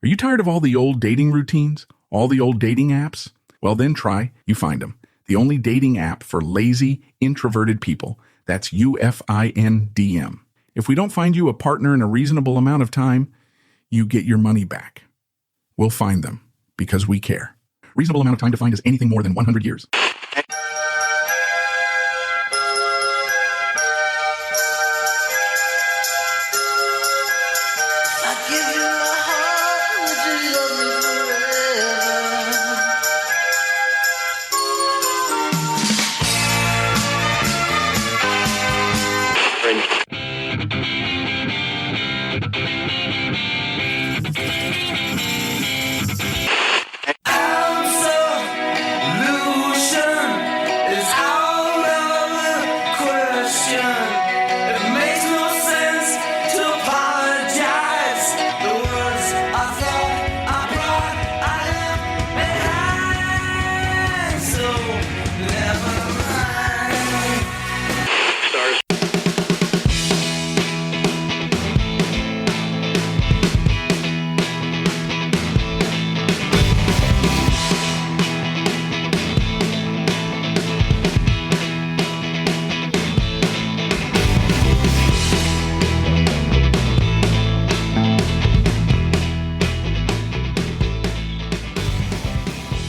Are you tired of all the old dating routines? All the old dating apps? Well, then try You Find 'em, the only dating app for lazy, introverted people. That's UFINDM. If we don't find you a partner in a reasonable amount of time, you get your money back. We'll find them because we care. Reasonable amount of time to find is anything more than 100 years.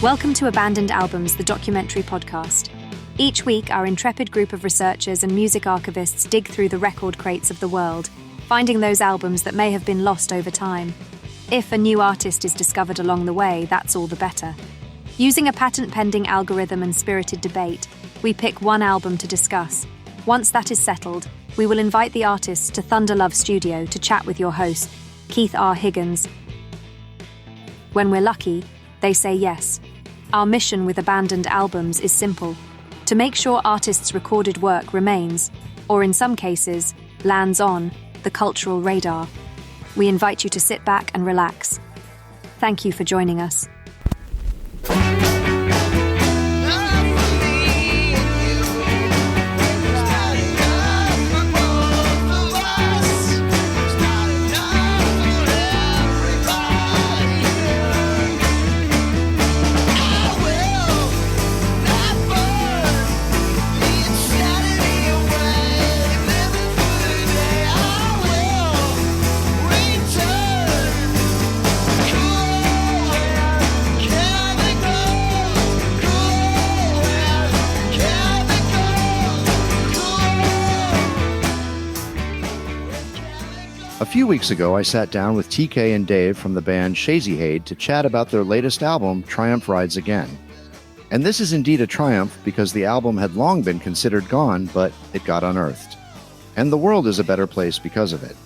Welcome to Abandoned Albums, the documentary podcast. Each week, our intrepid group of researchers and music archivists dig through the record crates of the world, finding those albums that may have been lost over time. If a new artist is discovered along the way, that's all the better. Using a patent-pending algorithm and spirited debate, we pick one album to discuss. Once that is settled, we will invite the artists to Thunder Love Studio to chat with your host, Keith R. Higgins. When we're lucky, they say yes. Our mission with Abandoned Albums is simple: to make sure artists' recorded work remains, or in some cases, lands on, the cultural radar. We invite you to sit back and relax. Thank you for joining us. A few weeks ago, I sat down with TK and Dave from the band Shazy Hade to chat about their latest album, Triumph Rides Again. And this is indeed a triumph because the album had long been considered gone, but it got unearthed. And the world is a better place because of it.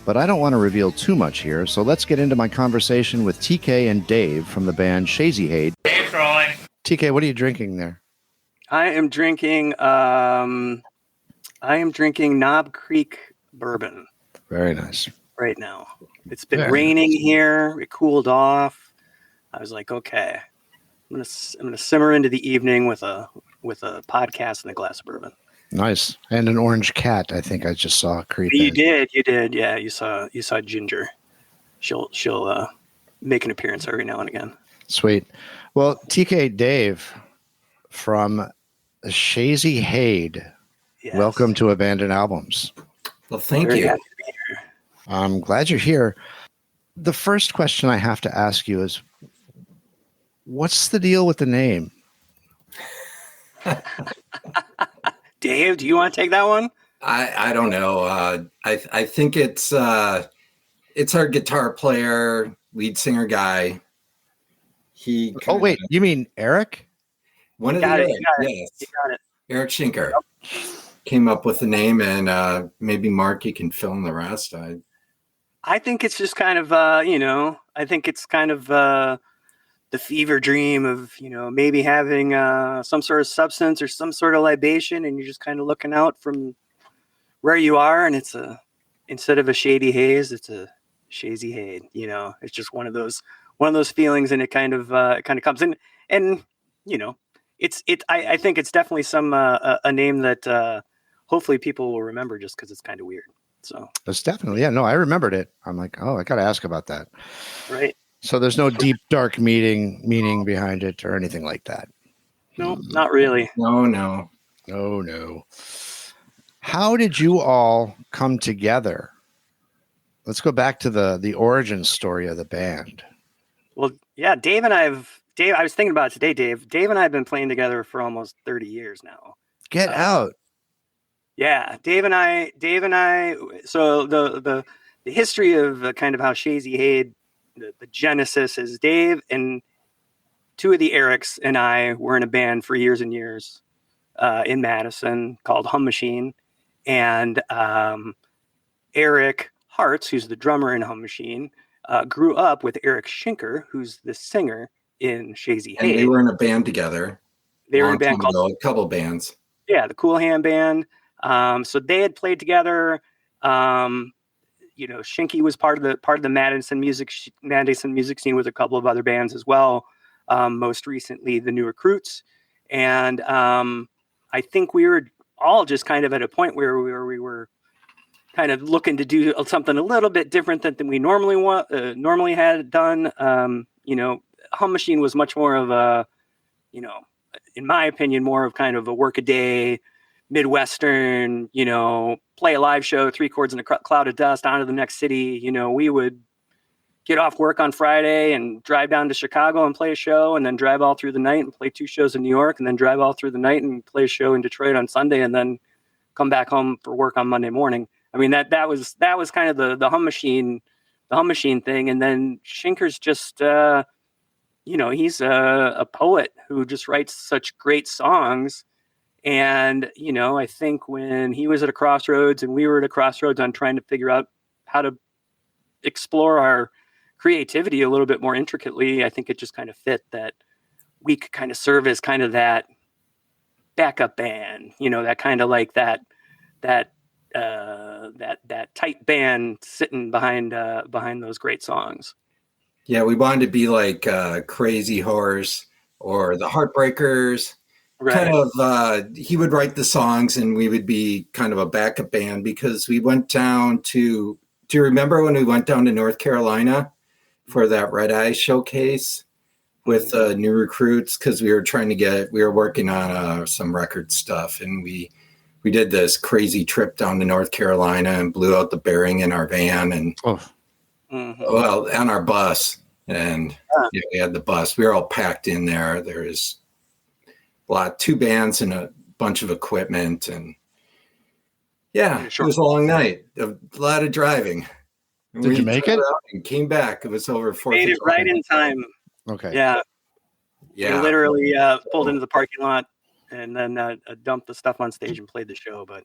But I don't want to reveal too much here, so let's get into my conversation with TK and Dave from the band Shazy Hade. Hey, Troy. TK, what are you drinking there? I am drinking Knob Creek bourbon. Very nice. Right now. It's been raining here. It cooled off. I was like, okay, I'm gonna simmer into the evening with a podcast and a glass of bourbon. Nice. And an orange cat, I think I just saw creep You in. did. Yeah, you saw Ginger. She'll make an appearance every now and again. Sweet. Well, TK, Dave from Shazy Hade. Yes. Welcome to Abandoned Albums. Well, thank Very you. happy to be here. I'm glad you're here. The first question I have to ask you is, what's the deal with the name? Dave, do you want to take that one? I don't know. I think it's our guitar player, lead singer guy. Oh, wait, you mean Eric? One of the You yes, got it. Eric Schinker came up with the name, and maybe Mark, you can fill in the rest. I think it's just kind of, I think it's kind of the fever dream of, maybe having some sort of substance or some sort of libation, and you're just kind of looking out from where you are, and instead of a shady haze, it's a Shazy Hade. It's just one of those feelings, and it kind of comes in, and I think it's definitely a name that hopefully people will remember just because it's kind of weird. So It's definitely, I remembered it. I'm like, oh, I got to ask about that. Right. So there's no deep, dark meaning behind it or anything like that. No, not really. No. Oh, no. How did you all come together? Let's go back to the origin story of the band. Well, yeah, Dave, I was thinking about it today, Dave. Dave and I have been playing together for almost 30 years now. Get out. Yeah, Dave and I. So the history of kind of how Shazy Hade, the genesis is Dave and two of the Erics and I were in a band for years and years in Madison called Hum Machine, and Eric Hartz, who's the drummer in Hum Machine, grew up with Eric Schinker, who's the singer in Shazy And Hade. they were in a band together. They were in a band called a couple bands. Yeah, the Cool Hand Band. So they had played together. Shinky was part of the Madison music scene with a couple of other bands as well. Most recently, the New Recruits, and I think we were all just kind of at a point where we were kind of looking to do something a little bit different than we normally had done. Hum Machine was much more of a, in my opinion, more of kind of a work-a-day, Midwestern, play a live show, 3 chords in a cloud of dust, on to the next city. We would get off work on Friday and drive down to Chicago and play a show, and then drive all through the night and play 2 shows in New York, and then drive all through the night and play a show in Detroit on Sunday, and then come back home for work on Monday morning. I mean, that was kind of the Hum Machine thing. And then Schinker's just, he's a poet who just writes such great songs. And, I think when he was at a crossroads and we were at a crossroads on trying to figure out how to explore our creativity a little bit more intricately, I think it just kind of fit that we could kind of serve as kind of that backup band, that kind of like that tight band sitting behind those great songs. Yeah, we wanted to be like Crazy Horse or the Heartbreakers. Right. Kind of, he would write the songs and we would be kind of a backup band, because we went down to, do you remember when we went down to North Carolina for that Red Eye showcase with New Recruits? Because we were working on some record stuff, and we did this crazy trip down to North Carolina and blew out the bearing in our van and on our bus. And we had the bus. We were all packed in there. There's 2 bands and a bunch of equipment, and it was a long night, a lot of driving. Did you make it? And came back. It was over 4th. Made it right in time. Okay. Yeah. We literally pulled into the parking lot and then dumped the stuff on stage and played the show. But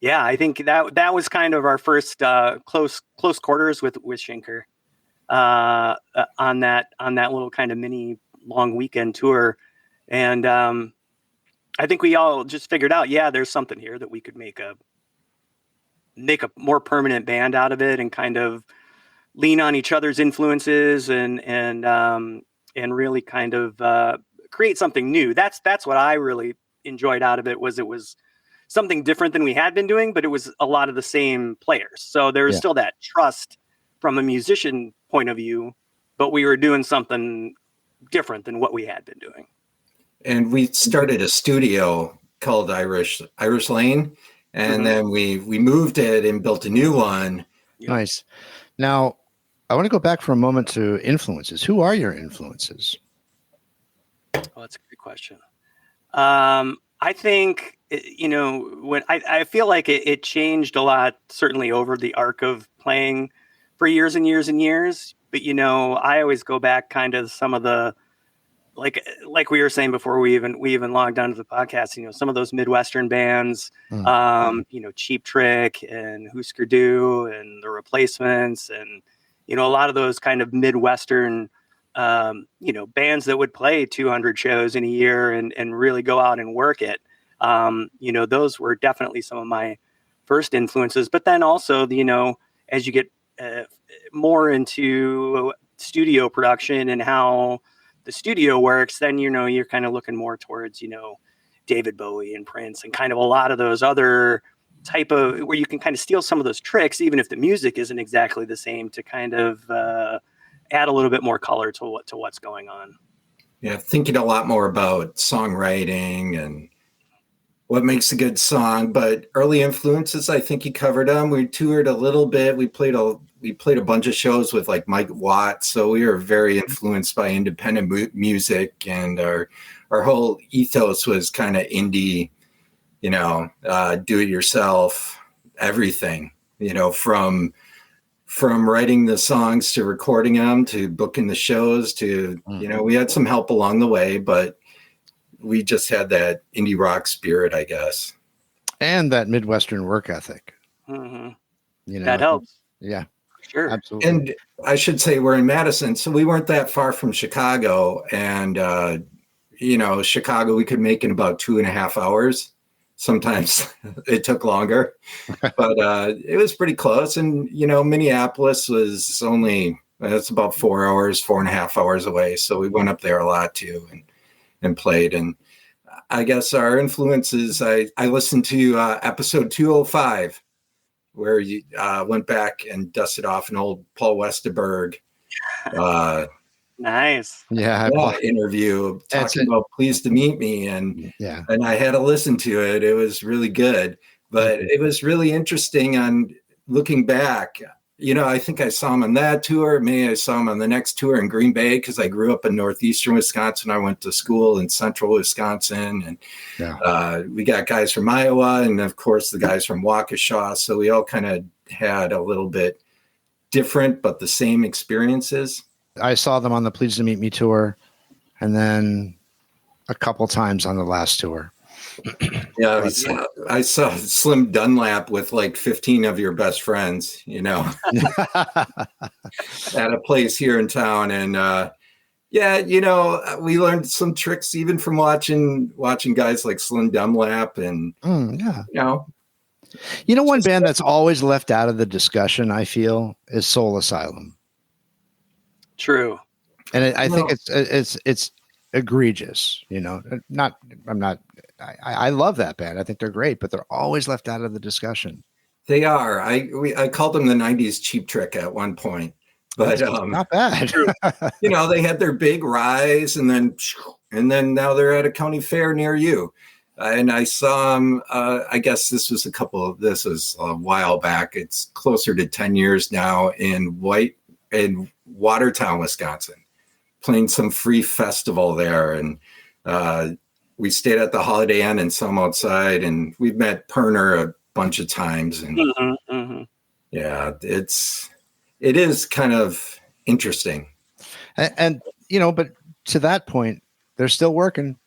yeah, I think that was kind of our first close quarters with Schinker on that little kind of mini long weekend tour. And I think we all just figured out, there's something here that we could make a more permanent band out of it, and kind of lean on each other's influences and really kind of create something new. That's what I really enjoyed out of it. It was something different than we had been doing, but it was a lot of the same players. So there was still that trust from a musician point of view, but we were doing something different than what we had been doing. And we started a studio called Irish Lane, and then we moved it and built a new one. Nice. Now, I want to go back for a moment to influences. Who are your influences? Oh, that's a great question. I think, when I feel like it changed a lot, certainly over the arc of playing for years and years and years. But, I always go back kind of some of the, like we were saying before we even logged onto the podcast, some of those Midwestern bands, Cheap Trick and Husker Du and the Replacements, and, a lot of those kind of Midwestern, bands that would play 200 shows in a year and really go out and work it. Those were definitely some of my first influences. But then also, as you get more into studio production and how the studio works, then, you're kind of looking more towards, David Bowie and Prince and kind of a lot of those other type of, where you can kind of steal some of those tricks, even if the music isn't exactly the same, to kind of add a little bit more color to what's going on. Yeah, thinking a lot more about songwriting and what makes a good song. But early influences, I think you covered them. We toured a little bit. We played a bunch of shows with like Mike Watt, so we were very influenced by independent music, and our whole ethos was kind of indie, do it yourself, everything, from writing the songs to recording them to booking the shows to, we had some help along the way, but we just had that indie rock spirit, I guess. And that Midwestern work ethic. Mm-hmm. That helps. Yeah, sure. Absolutely. And I should say we're in Madison, so we weren't that far from Chicago. And, Chicago, we could make in about 2.5 hours. Sometimes it took longer, but it was pretty close. And, Minneapolis was it's about 4 hours, 4.5 hours away. So we went up there a lot too and played. And I guess our influences, I listened to episode 205, where you went back and dusted off an old Paul Westerberg nice. interview talking about Pleased to Meet Me, and I had to listen to it. It was really good, but it was really interesting on looking back. I think I saw him on that tour. Maybe I saw him on the next tour in Green Bay, because I grew up in northeastern Wisconsin. I went to school in central Wisconsin, and we got guys from Iowa, and of course the guys from Waukesha. So we all kind of had a little bit different but the same experiences. I saw them on the Pleased to Meet Me tour, and then a couple times on the last tour. Yeah, I saw Slim Dunlap with like 15 of your best friends, at a place here in town. And we learned some tricks even from watching guys like Slim Dunlap. And, one band that's always left out of the discussion, I feel, is Soul Asylum. True. And I think it's egregious, I love that band. I think they're great, but they're always left out of the discussion. They are. I called them the 90s Cheap Trick at one point, but not bad. They had their big rise, and then now they're at a county fair near you. And I saw them, I guess this was a while back. It's closer to 10 years now in Watertown, Wisconsin, playing some free festival there. And we stayed at the Holiday Inn and some outside, and we've met Perner a bunch of times. And it is kind of interesting. And but to that point, they're still working.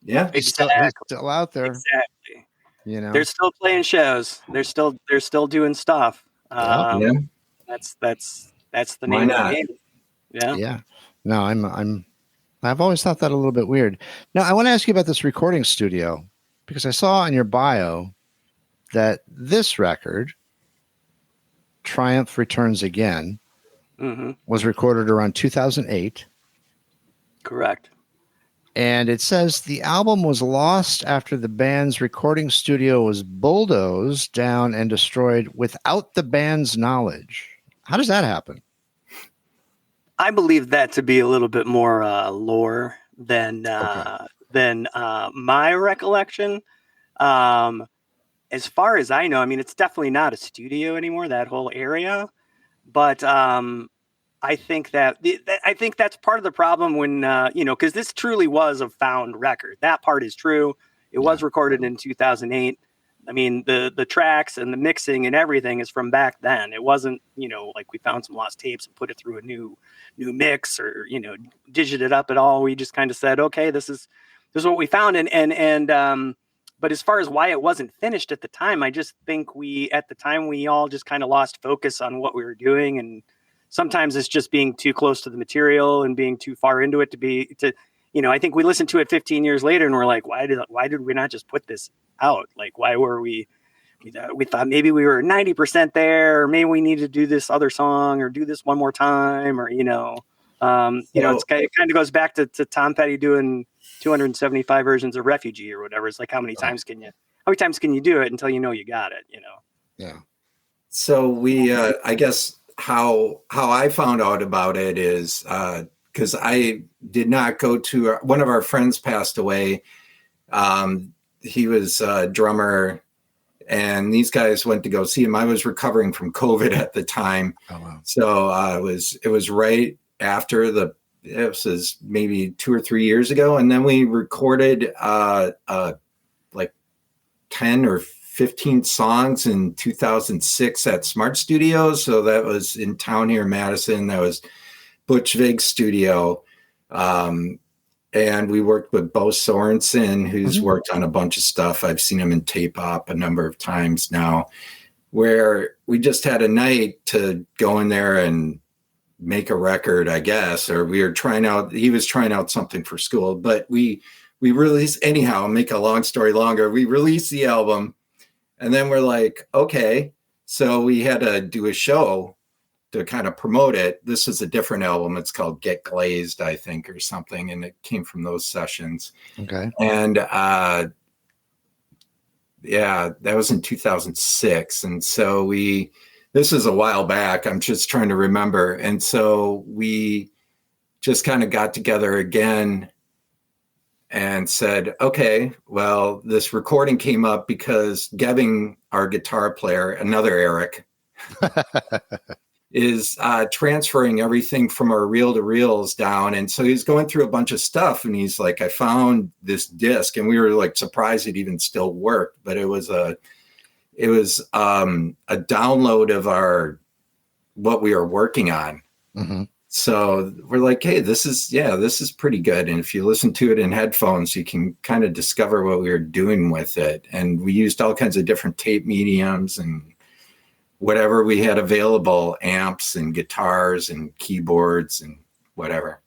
Yeah, exactly. They're still out there. Exactly. They're still playing shows. They're still doing stuff. That's the name of the game. Yeah. Yeah. No, I've always thought that a little bit weird. Now, I want to ask you about this recording studio, because I saw in your bio that this record, Triumph Returns Again, was recorded around 2008. Correct. And it says the album was lost after the band's recording studio was bulldozed down and destroyed without the band's knowledge. How does that happen? I believe that to be a little bit more lore than my recollection. As far as I know, it's definitely not a studio anymore, that whole area. But I think that's part of the problem when because this truly was a found record. That part is true. It was recorded in 2008. The tracks and the mixing and everything is from back then. It wasn't, like we found some lost tapes and put it through a new mix or, digited it up at all. We just kind of said, okay, this is what we found. But as far as why it wasn't finished at the time, I just think we all just kind of lost focus on what we were doing. And sometimes it's just being too close to the material and being too far into it I think we listened to it 15 years later and we're like, why did we not just put this out? Like, why were we thought maybe we were 90% there, or maybe we need to do this other song or do this one more time, or, it kind of goes back to Tom Petty doing 275 versions of Refugee or whatever. It's like, how many times can you do it until you know you got it, Yeah. So we, I guess how I found out about it is because I did not go to one of our friends passed away. He was a drummer, and these guys went to go see him. I was recovering from COVID at the time. Oh, wow. So it was right after it was maybe 2 or 3 years ago. And then we recorded like 10 or 15 songs in 2006 at Smart Studios. So that was in town here in Madison. That was Butch Vig's studio. And we worked with Bo Sorensen, who's worked on a bunch of stuff. I've seen him in Tape Op a number of times now, where we just had a night to go in there and make a record, I guess, or he was trying out something for school, but we released, anyhow, make a long story longer. We released the album, and then we're like, okay, so we had to do a show to kind of promote it. This is a different album. It's called Get Glazed, I think, or something. And it came from those sessions. Okay. And that was in 2006. And so this is a while back. I'm just trying to remember. And so we just kind of got together again and said, okay, well, this recording came up because Gebbing, our guitar player, another Eric, is transferring everything from our reel to reels down. And so he's going through a bunch of stuff, and he's like, I found this disc, and we were like surprised it even still worked, but it was a download of what we are working on. Mm-hmm. So we're like, hey, this is pretty good. And if you listen to it in headphones, you can kind of discover what we were doing with it. And we used all kinds of different tape mediums and whatever we had available, amps and guitars and keyboards and whatever.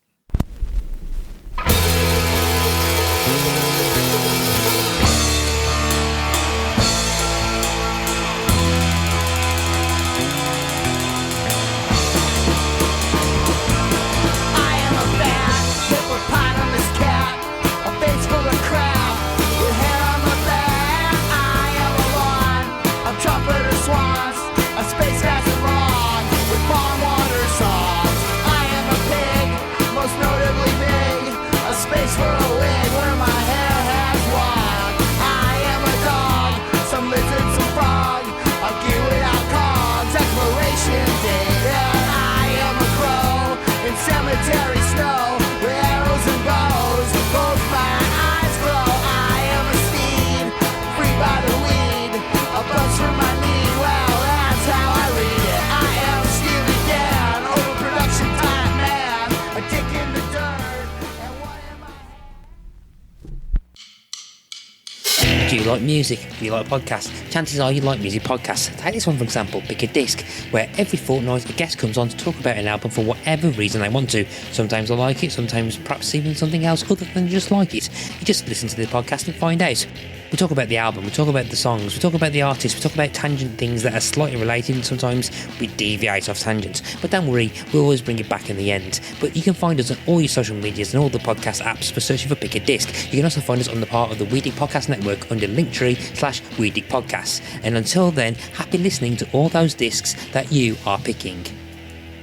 Do you like music? Do you like podcasts? Chances are you like music podcasts. Take this one for example, Pick a Disc, where every fortnight a guest comes on to talk about an album for whatever reason they want to. Sometimes I like it, sometimes perhaps even something else other than just like it. You just listen to the podcast and find out. We talk about the album, we talk about the songs, we talk about the artists, we talk about tangent things that are slightly related, and sometimes we deviate off tangents. But don't worry, we always bring it back in the end. But you can find us on all your social medias and all the podcast apps for searching for Pick a Disc. You can also find us on the part of the Weedig Podcast Network under Linktree/Weedig Podcasts. And until then, happy listening to all those discs that you are picking.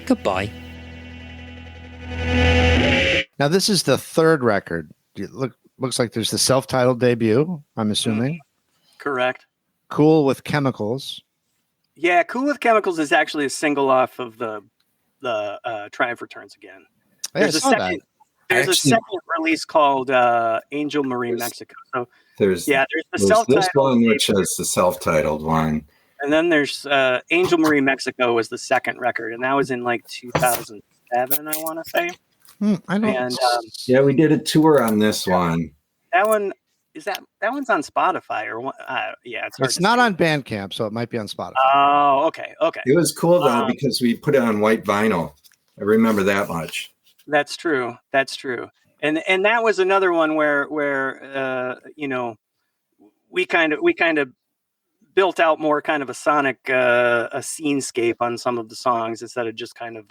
Goodbye. Now, this is the third record. Looks like there's the self-titled debut, I'm assuming. Correct. Cool with Chemicals. Yeah, Cool with Chemicals is actually a single off of the Triumph Returns Again. There's a second release called Angel Marie Mexico. So there's the self-titled this one, which is the self-titled one. And then there's Angel Marie Mexico was the second record, and that was in like 2007, I want to say. I know. And we did a tour on this one. That one that one's on Spotify or what? It's not on Bandcamp, so it might be on Spotify. Oh, okay. It was cool though because we put it on white vinyl. I remember that much. That's true. And that was another one where we kind of built out more kind of a sonic a scenescape on some of the songs instead of just kind of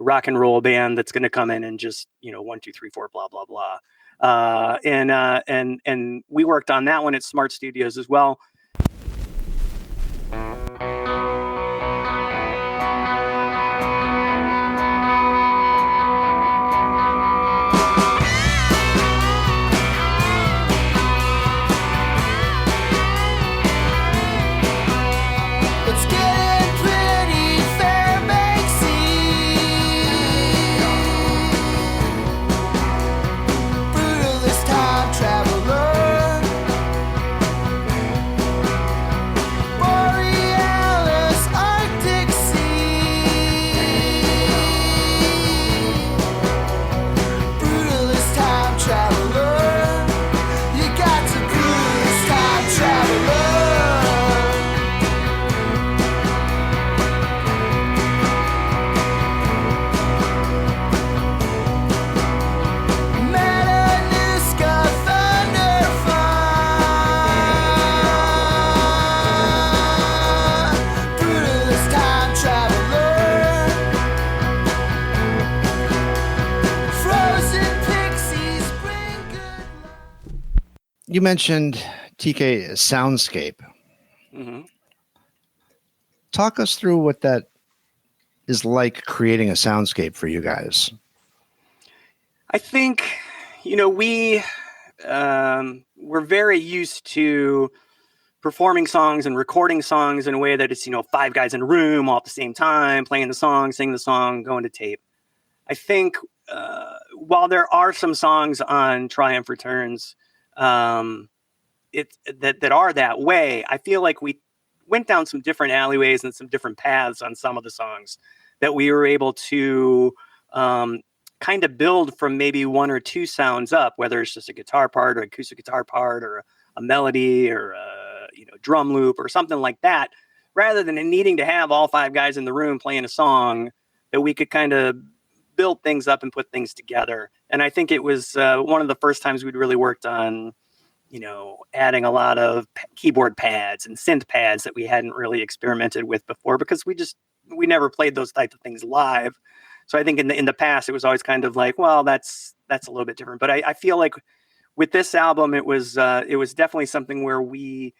rock and roll band that's going to come in and just 1 2 3 4 blah blah blah, and we worked on that one at Smart Studios as well. You mentioned TK soundscape. Mm-hmm. Talk us through what that is like creating a soundscape for you guys. I think, we're very used to performing songs and recording songs in a way that it's, five guys in a room all at the same time, playing the song, singing the song, going to tape. I think while there are some songs on Triumph Returns that are that way, I feel like we went down some different alleyways and some different paths on some of the songs that we were able to kind of build from maybe one or two sounds up, whether it's just a guitar part or acoustic guitar part or a melody or a drum loop or something like that, rather than needing to have all five guys in the room playing a song, that we could kind of build things up and put things together. And I think it was one of the first times we'd really worked on, adding a lot of keyboard pads and synth pads that we hadn't really experimented with before, because we never played those types of things live. So I think in the past, it was always kind of like, well, that's a little bit different. But I feel like with this album, it was definitely something where we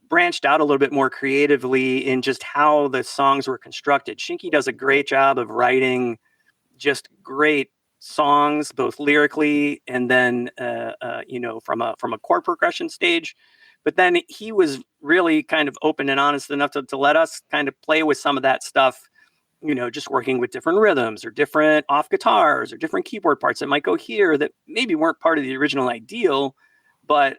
branched out a little bit more creatively in just how the songs were constructed. Shinky does a great job of writing just great songs, both lyrically and then from a chord progression stage. But then he was really kind of open and honest enough to let us kind of play with some of that stuff, just working with different rhythms or different off guitars or different keyboard parts that might go here that maybe weren't part of the original ideal, but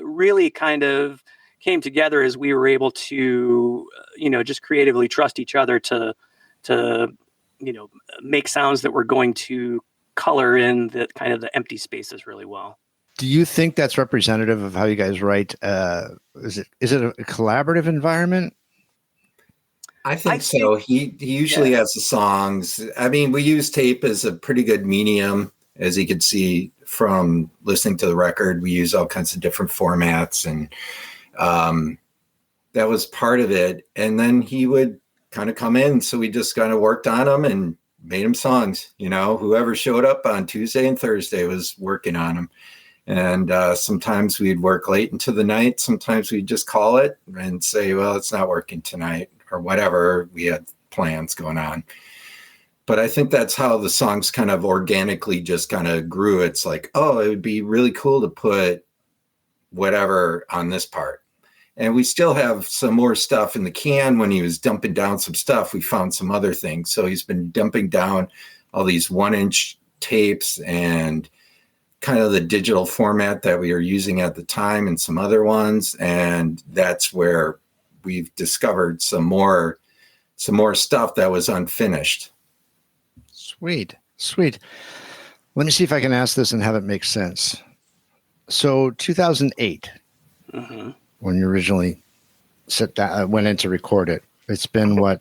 really kind of came together as we were able to, just creatively trust each other to make sounds that were going to color in the kind of the empty spaces really well. Do you think that's representative of how you guys write? Is it a collaborative environment? I think so. He usually has the songs. I mean, we use tape as a pretty good medium, as you could see from listening to the record. We use all kinds of different formats, and that was part of it. And then he would kind of come in, so we just kind of worked on them and made him songs. Whoever showed up on Tuesday and Thursday was working on them. And sometimes we'd work late into the night. Sometimes we'd just call it and say, well, it's not working tonight, or whatever. We had plans going on. But I think that's how the songs kind of organically just kind of grew. It's like, oh, it would be really cool to put whatever on this part. And we still have some more stuff in the can. When he was dumping down some stuff, we found some other things. So he's been dumping down all these 1-inch tapes and kind of the digital format that we were using at the time, and some other ones. And that's where we've discovered some more stuff that was unfinished. Sweet. Let me see if I can ask this and have it make sense. So 2008, when you originally went in to record it, it's been what?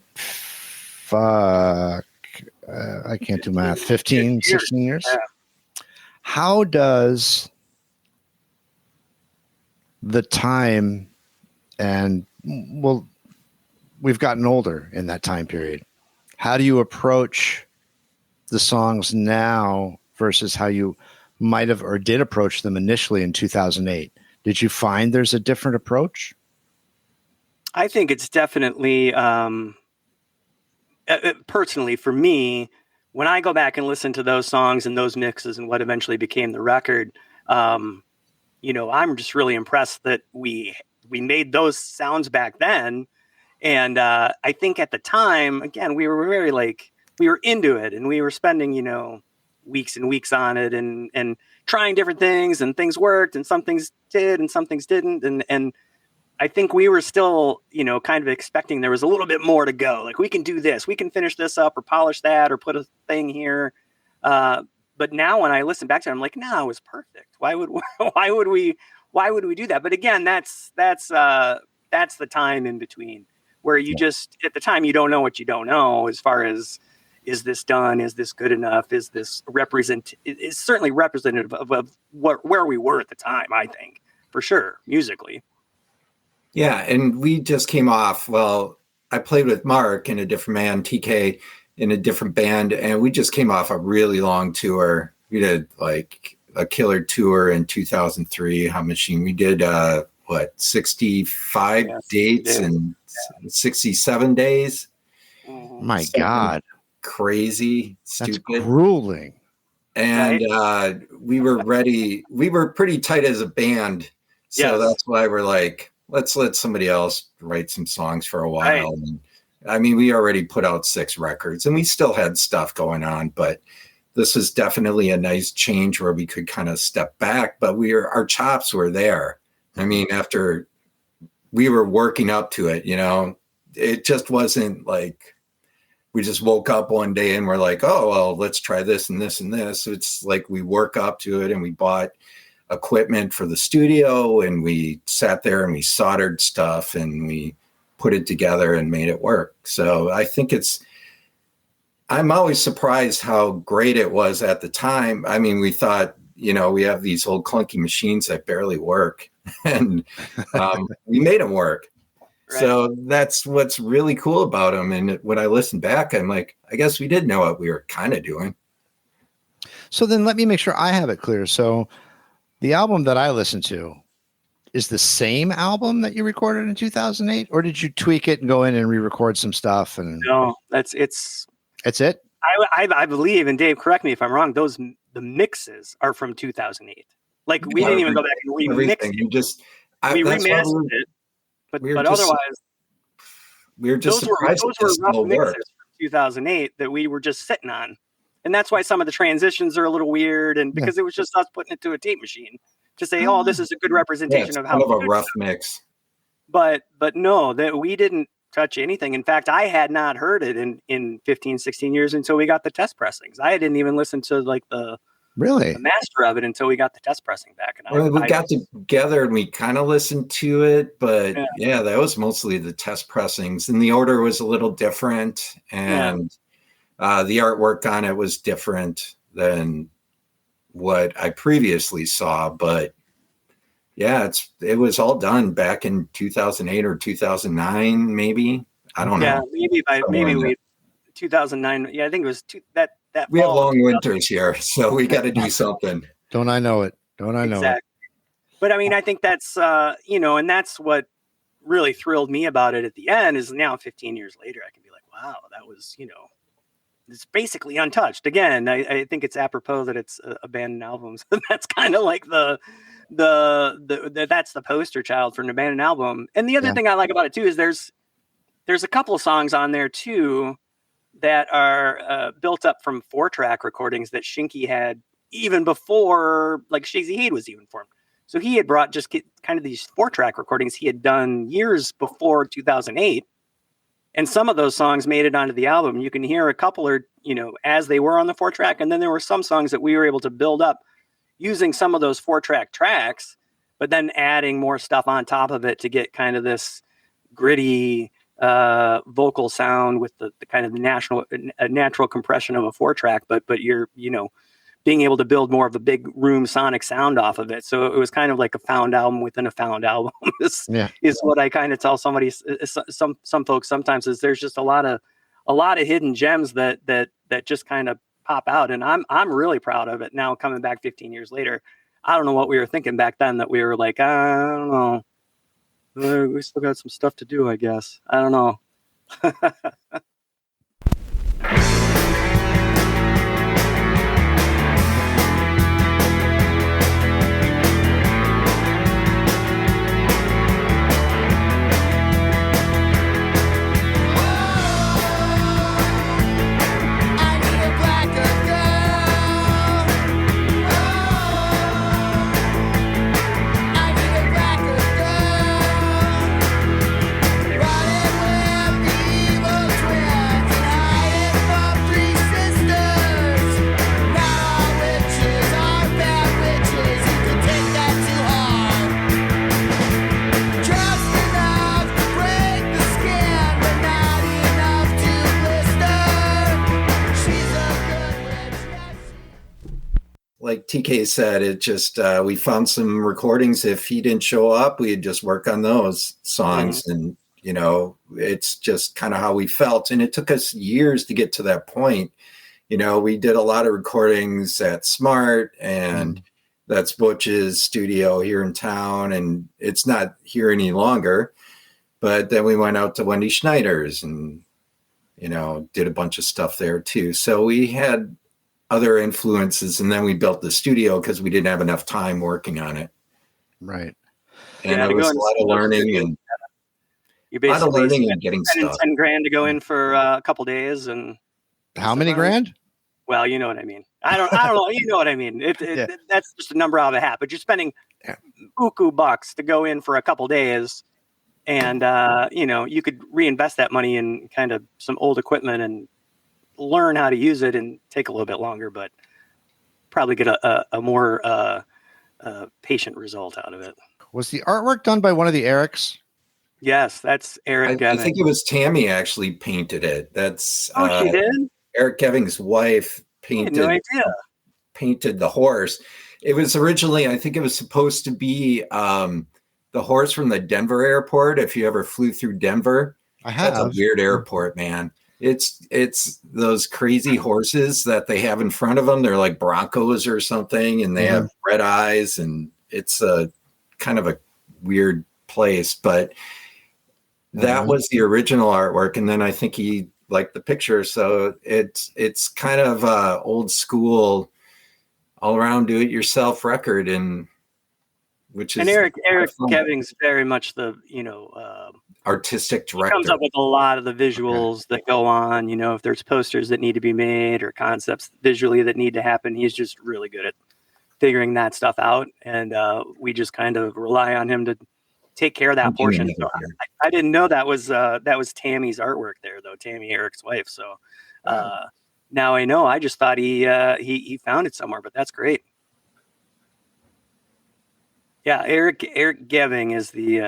I can't do math. 15, 16 years? Yeah. How does the time, and well, we've gotten older in that time period. How do you approach the songs now versus how you might have or did approach them initially in 2008? Did you find there's a different approach? I think it's definitely, personally for me, when I go back and listen to those songs and those mixes and what eventually became the record, I'm just really impressed that we made those sounds back then. And I think at the time, again, we were very we were into it, and we were spending, weeks and weeks on it and trying different things, and things worked and some things did and some things didn't. And I think we were still, kind of expecting there was a little bit more to go. Like, we can do this, we can finish this up or polish that or put a thing here. But now when I listen back to it, I'm like, no, it was perfect. Why would we do that? But again, that's the time in between where you just, at the time, you don't know what you don't know as far as, is this done? Is this good enough? Is this is certainly representative of where we were at the time, I think, for sure, musically. Yeah, and we just came off, I played with Mark in a different band, TK in a different band, and we just came off a really long tour. We did a killer tour in 2003, Hot Machine. We did 65 dates in 67 days. My God. Crazy, stupid. That's grueling. And we were ready. We were pretty tight as a band. So that's why we're like, let's let somebody else write some songs for a while. And, I mean, we already put out 6 records and we still had stuff going on, but this was definitely a nice change where we could kind of step back, but our chops were there. I mean, after we were working up to it, it just wasn't like we just woke up one day and we're like, oh, well, let's try this and this and this. It's like we work up to it, and we bought equipment for the studio, and we sat there and we soldered stuff and we put it together and made it work. So I think I'm always surprised how great it was at the time. I mean, we thought, we have these old clunky machines that barely work, and we made them work. Right. So that's what's really cool about them. And when I listen back, I'm like, I guess we did know what we were kind of doing. So then let me make sure I have it clear. So the album that I listened to is the same album that you recorded in 2008, or did you tweak it and go in and re-record some stuff? And no, that's it. I believe, and Dave, correct me if I'm wrong, the mixes are from 2008. Like we didn't even go back and remix it. We remastered it, but otherwise, we were just surprised. Those were rough mixes from 2008 that we were just sitting on, and that's why some of the transitions are a little weird, and because it was just us putting it to a tape machine to say, oh, this is a good representation of how kind of a rough mix. But no, that we didn't touch anything. In fact, I had not heard it in 15, 16 years until we got the test pressings. I didn't even listen to like the master of it until we got the test pressing back. And we got together and we kind of listened to it, but that was mostly the test pressings, and the order was a little different, and the artwork on it was different than what I previously saw. But it was all done back in 2008 or 2009, maybe. I don't know. Maybe 2009. Yeah, I think it was that. We have long winters here, so we got to do something. Don't I know it? Exactly. But I mean, I think that's and that's what really thrilled me about it at the end is now 15 years later, I can be like, wow, that was it's basically untouched. Again, I think it's apropos that it's abandoned albums. That's kind of like the that's the poster child for an abandoned album. And the other thing I like about it too is there's a couple of songs on there too that are built up from 4-track recordings that Shinky had even before like Shazy Hade was even formed. So he had brought kind of these 4-track recordings he had done years before 2008. And some of those songs made it onto the album. You can hear a couple are, as they were on the 4-track. And then there were some songs that we were able to build up using some of those 4-track tracks, but then adding more stuff on top of it to get kind of this gritty vocal sound with the kind of natural compression of a 4-track, but you're, being able to build more of a big room sonic sound off of it. So it was kind of like a found album within a found album is what I kind of tell somebody, some folks sometimes, is there's just a lot of hidden gems that just kind of pop out. And I'm really proud of it now coming back 15 years later. I don't know what we were thinking back then that we were like, I don't know. We still got some stuff to do, I guess. I don't know. Like TK said, it just we found some recordings. If he didn't show up, we'd just work on those songs. And it's just kind of how we felt. And it took us years to get to that point. We did a lot of recordings at Smart, and That's Butch's studio here in town, and it's not here any longer. But then we went out to Wendy Schneider's and, did a bunch of stuff there too. So we had other influences, and then we built the studio because we didn't have enough time working on it. Right. And it was a lot of learning and you basically and getting stuff. $10,000 to go in for a couple days. And how many grand? Well, you know what I mean. I don't know. You know what I mean. That's just a number out of a hat, but you're spending buku bucks to go in for a couple days. And, you could reinvest that money in kind of some old equipment and learn how to use it and take a little bit longer, but probably get a more patient result out of it. Was the artwork done by one of the Erics? Yes, that's Eric Geving. I think it was Tammy actually painted it. That's she did? Eric Geving's wife painted the horse. It was originally, I think it was supposed to be the horse from the Denver airport. If you ever flew through Denver, I have. That's a weird airport, man. It's those crazy horses that they have in front of them. They're like Broncos or something, and they have red eyes, and it's a kind of a weird place. But that was the original artwork, and then I think he liked the picture. So it's kind of old school, all around do-it-yourself record, and Eric Geving's very much the artistic director. He comes up with a lot of the visuals that go on. If there's posters that need to be made or concepts visually that need to happen, he's just really good at figuring that stuff out. And we just kind of rely on him to take care of that portion. So I didn't know that was Tammy's artwork there, though. Tammy, Eric's wife. So now I know. I just thought he found it somewhere, but that's great. Yeah, Eric Geving is the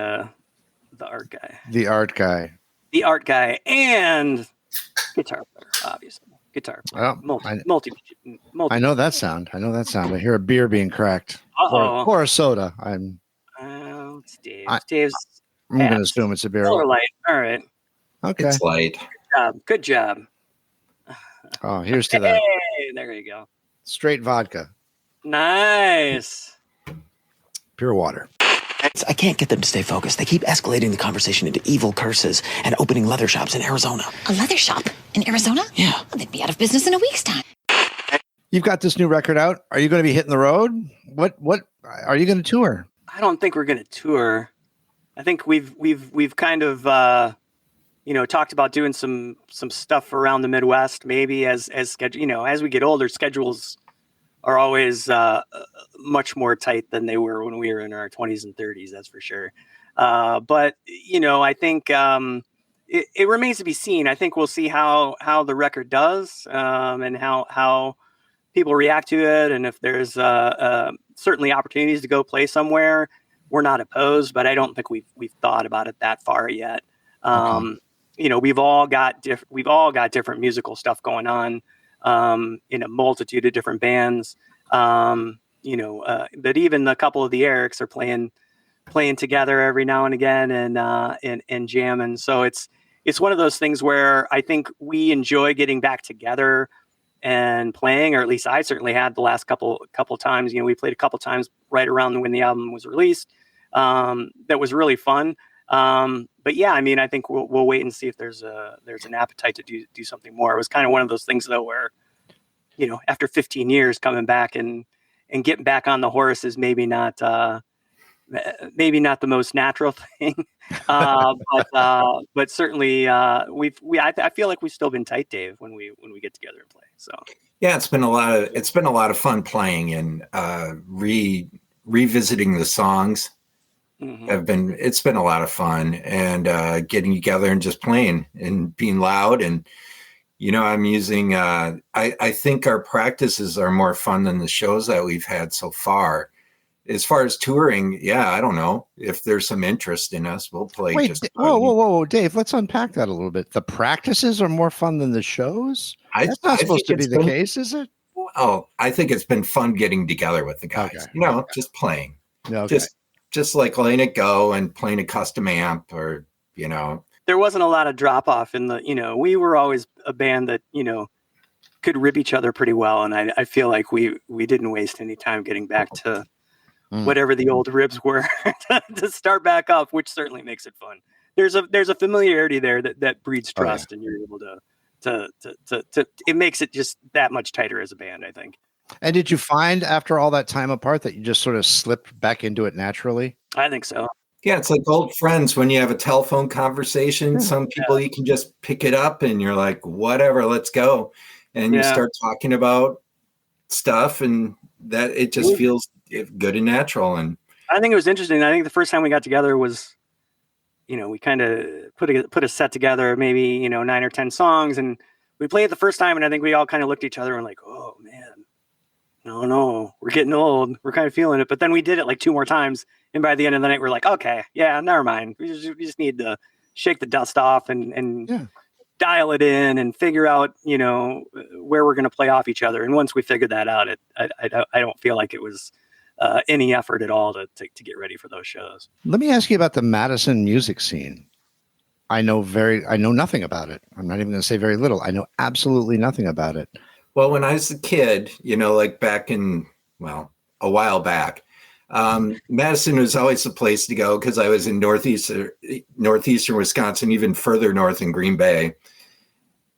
art guy. The art guy. The art guy and guitar player, obviously. Guitar player. Well, multi. I know that sound. I hear a beer being cracked. Or a soda. It's Dave. I'm going to assume it's a beer. Color light. All right. Okay. It's light. Good job. Oh, here's to that. Hey, there you go. Straight vodka. Nice. Pure water. I can't get them to stay focused. They keep escalating the conversation into evil curses and opening leather shops in Arizona. A leather shop in Arizona? Yeah. Well, they'd be out of business in a week's time. You've got this new record out. Are you going to be hitting the road? What are you going to tour? I don't think we're going to tour. I think we've kind of talked about doing some stuff around the Midwest. Maybe as schedule. As we get older, schedules are always much more tight than they were when we were in our 20s and 30s. That's for sure. But I think it remains to be seen. I think we'll see how the record does and how people react to it, and if there's certainly opportunities to go play somewhere, we're not opposed. But I don't think we've thought about it that far yet. We've all got different musical stuff going on in a multitude of different bands. But even a couple of the Erics are playing together every now and again and jamming. So it's one of those things where I think we enjoy getting back together and playing, or at least I certainly had the last couple times. We played a couple times right around when the album was released. That was really fun. But yeah, I think we'll wait and see if there's an appetite to do something more. It was kind of one of those things though, where, after 15 years coming back and getting back on the horse is maybe not the most natural thing. But certainly I feel like we've still been tight, Dave, when we get together and play. So yeah, it's been a lot of fun playing and revisiting the songs. It's been a lot of fun, and getting together and just playing and being loud. And I'm using I think our practices are more fun than the shows that we've had so far. As far as touring, yeah, I don't know if there's some interest in us. We'll play. Wait, whoa, Dave, let's unpack that a little bit. The practices are more fun than the shows? That's not supposed to be the case, is it? Oh, I think it's been fun getting together with the guys. Okay. Just playing. Okay. Just like letting it go and playing a custom amp, or there wasn't a lot of drop off in the. We were always a band that could rib each other pretty well, and I feel like we didn't waste any time getting back to whatever the old ribs were to start back up, which certainly makes it fun. There's a familiarity there that breeds trust, and you're able to it makes it just that much tighter as a band, I think. And did you find after all that time apart that you just sort of slipped back into it naturally? I think so. Yeah, it's like old friends when you have a telephone conversation. Some people you can just pick it up and you're like, whatever, let's go. And you start talking about stuff, and that it just feels good and natural. And I think it was interesting. I think the first time we got together was, we kind of put a set together, maybe 9 or 10 songs, and we played it the first time, and I think we all kind of looked at each other and like, oh man, no, we're getting old. We're kind of feeling it. But then we did it like 2 more times, and by the end of the night, we're like, okay, yeah, never mind. We just need to shake the dust off and dial it in and figure out, where we're going to play off each other. And once we figured that out, I don't feel like it was any effort at all to get ready for those shows. Let me ask you about the Madison music scene. I know nothing about it. I'm not even going to say very little. I know absolutely nothing about it. Well, when I was a kid, like back in, a while back, Madison was always the place to go because I was in northeastern Wisconsin, even further north in Green Bay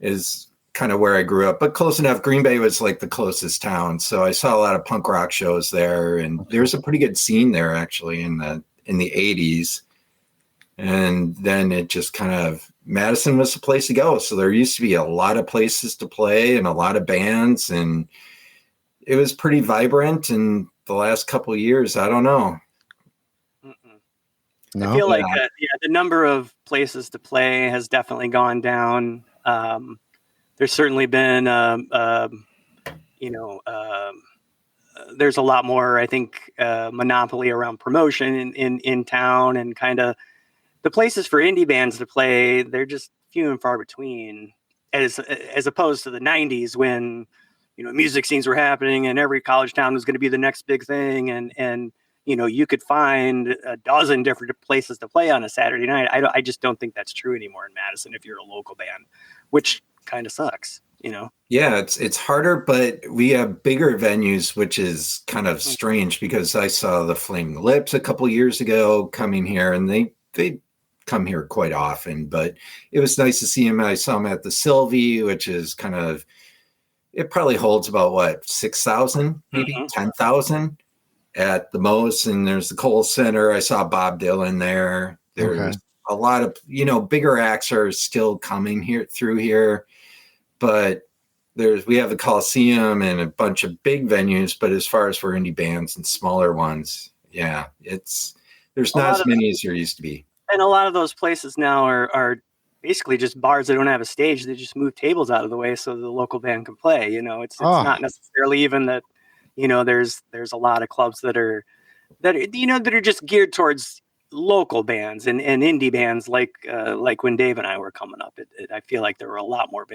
is kind of where I grew up, but close enough. Green Bay was like the closest town. So I saw a lot of punk rock shows there, and there's a pretty good scene there actually in the 80s. And then it just kind of, Madison was the place to go. So there used to be a lot of places to play and a lot of bands, and it was pretty vibrant. And the last couple of years, I don't know. No? I feel like the number of places to play has definitely gone down. There's certainly been, there's a lot more, I think, monopoly around promotion in town, and kind of the places for indie bands to play, they're just few and far between, as opposed to the 90s when, music scenes were happening and every college town was going to be the next big thing. And you could find a dozen different places to play on a Saturday night. I just don't think that's true anymore in Madison if you're a local band, which kind of sucks, Yeah, it's harder, but we have bigger venues, which is kind of strange because I saw the Flaming Lips a couple years ago coming here, and they come here quite often, but it was nice to see him. I saw him at the Sylvie, which is kind of, it probably holds about 6,000, maybe 10,000 at the most. And there's the Kohl Center. I saw Bob Dylan there. There's a lot of, bigger acts are still coming through here, but we have the Coliseum and a bunch of big venues, but as far as for indie bands and smaller ones, there's not as many as there used to be. And a lot of those places now are basically just bars that don't have a stage. They just move tables out of the way so the local band can play. It's not necessarily even that, there's a lot of clubs that are just geared towards local bands and indie bands like when Dave and I were coming up. I feel like there were a lot more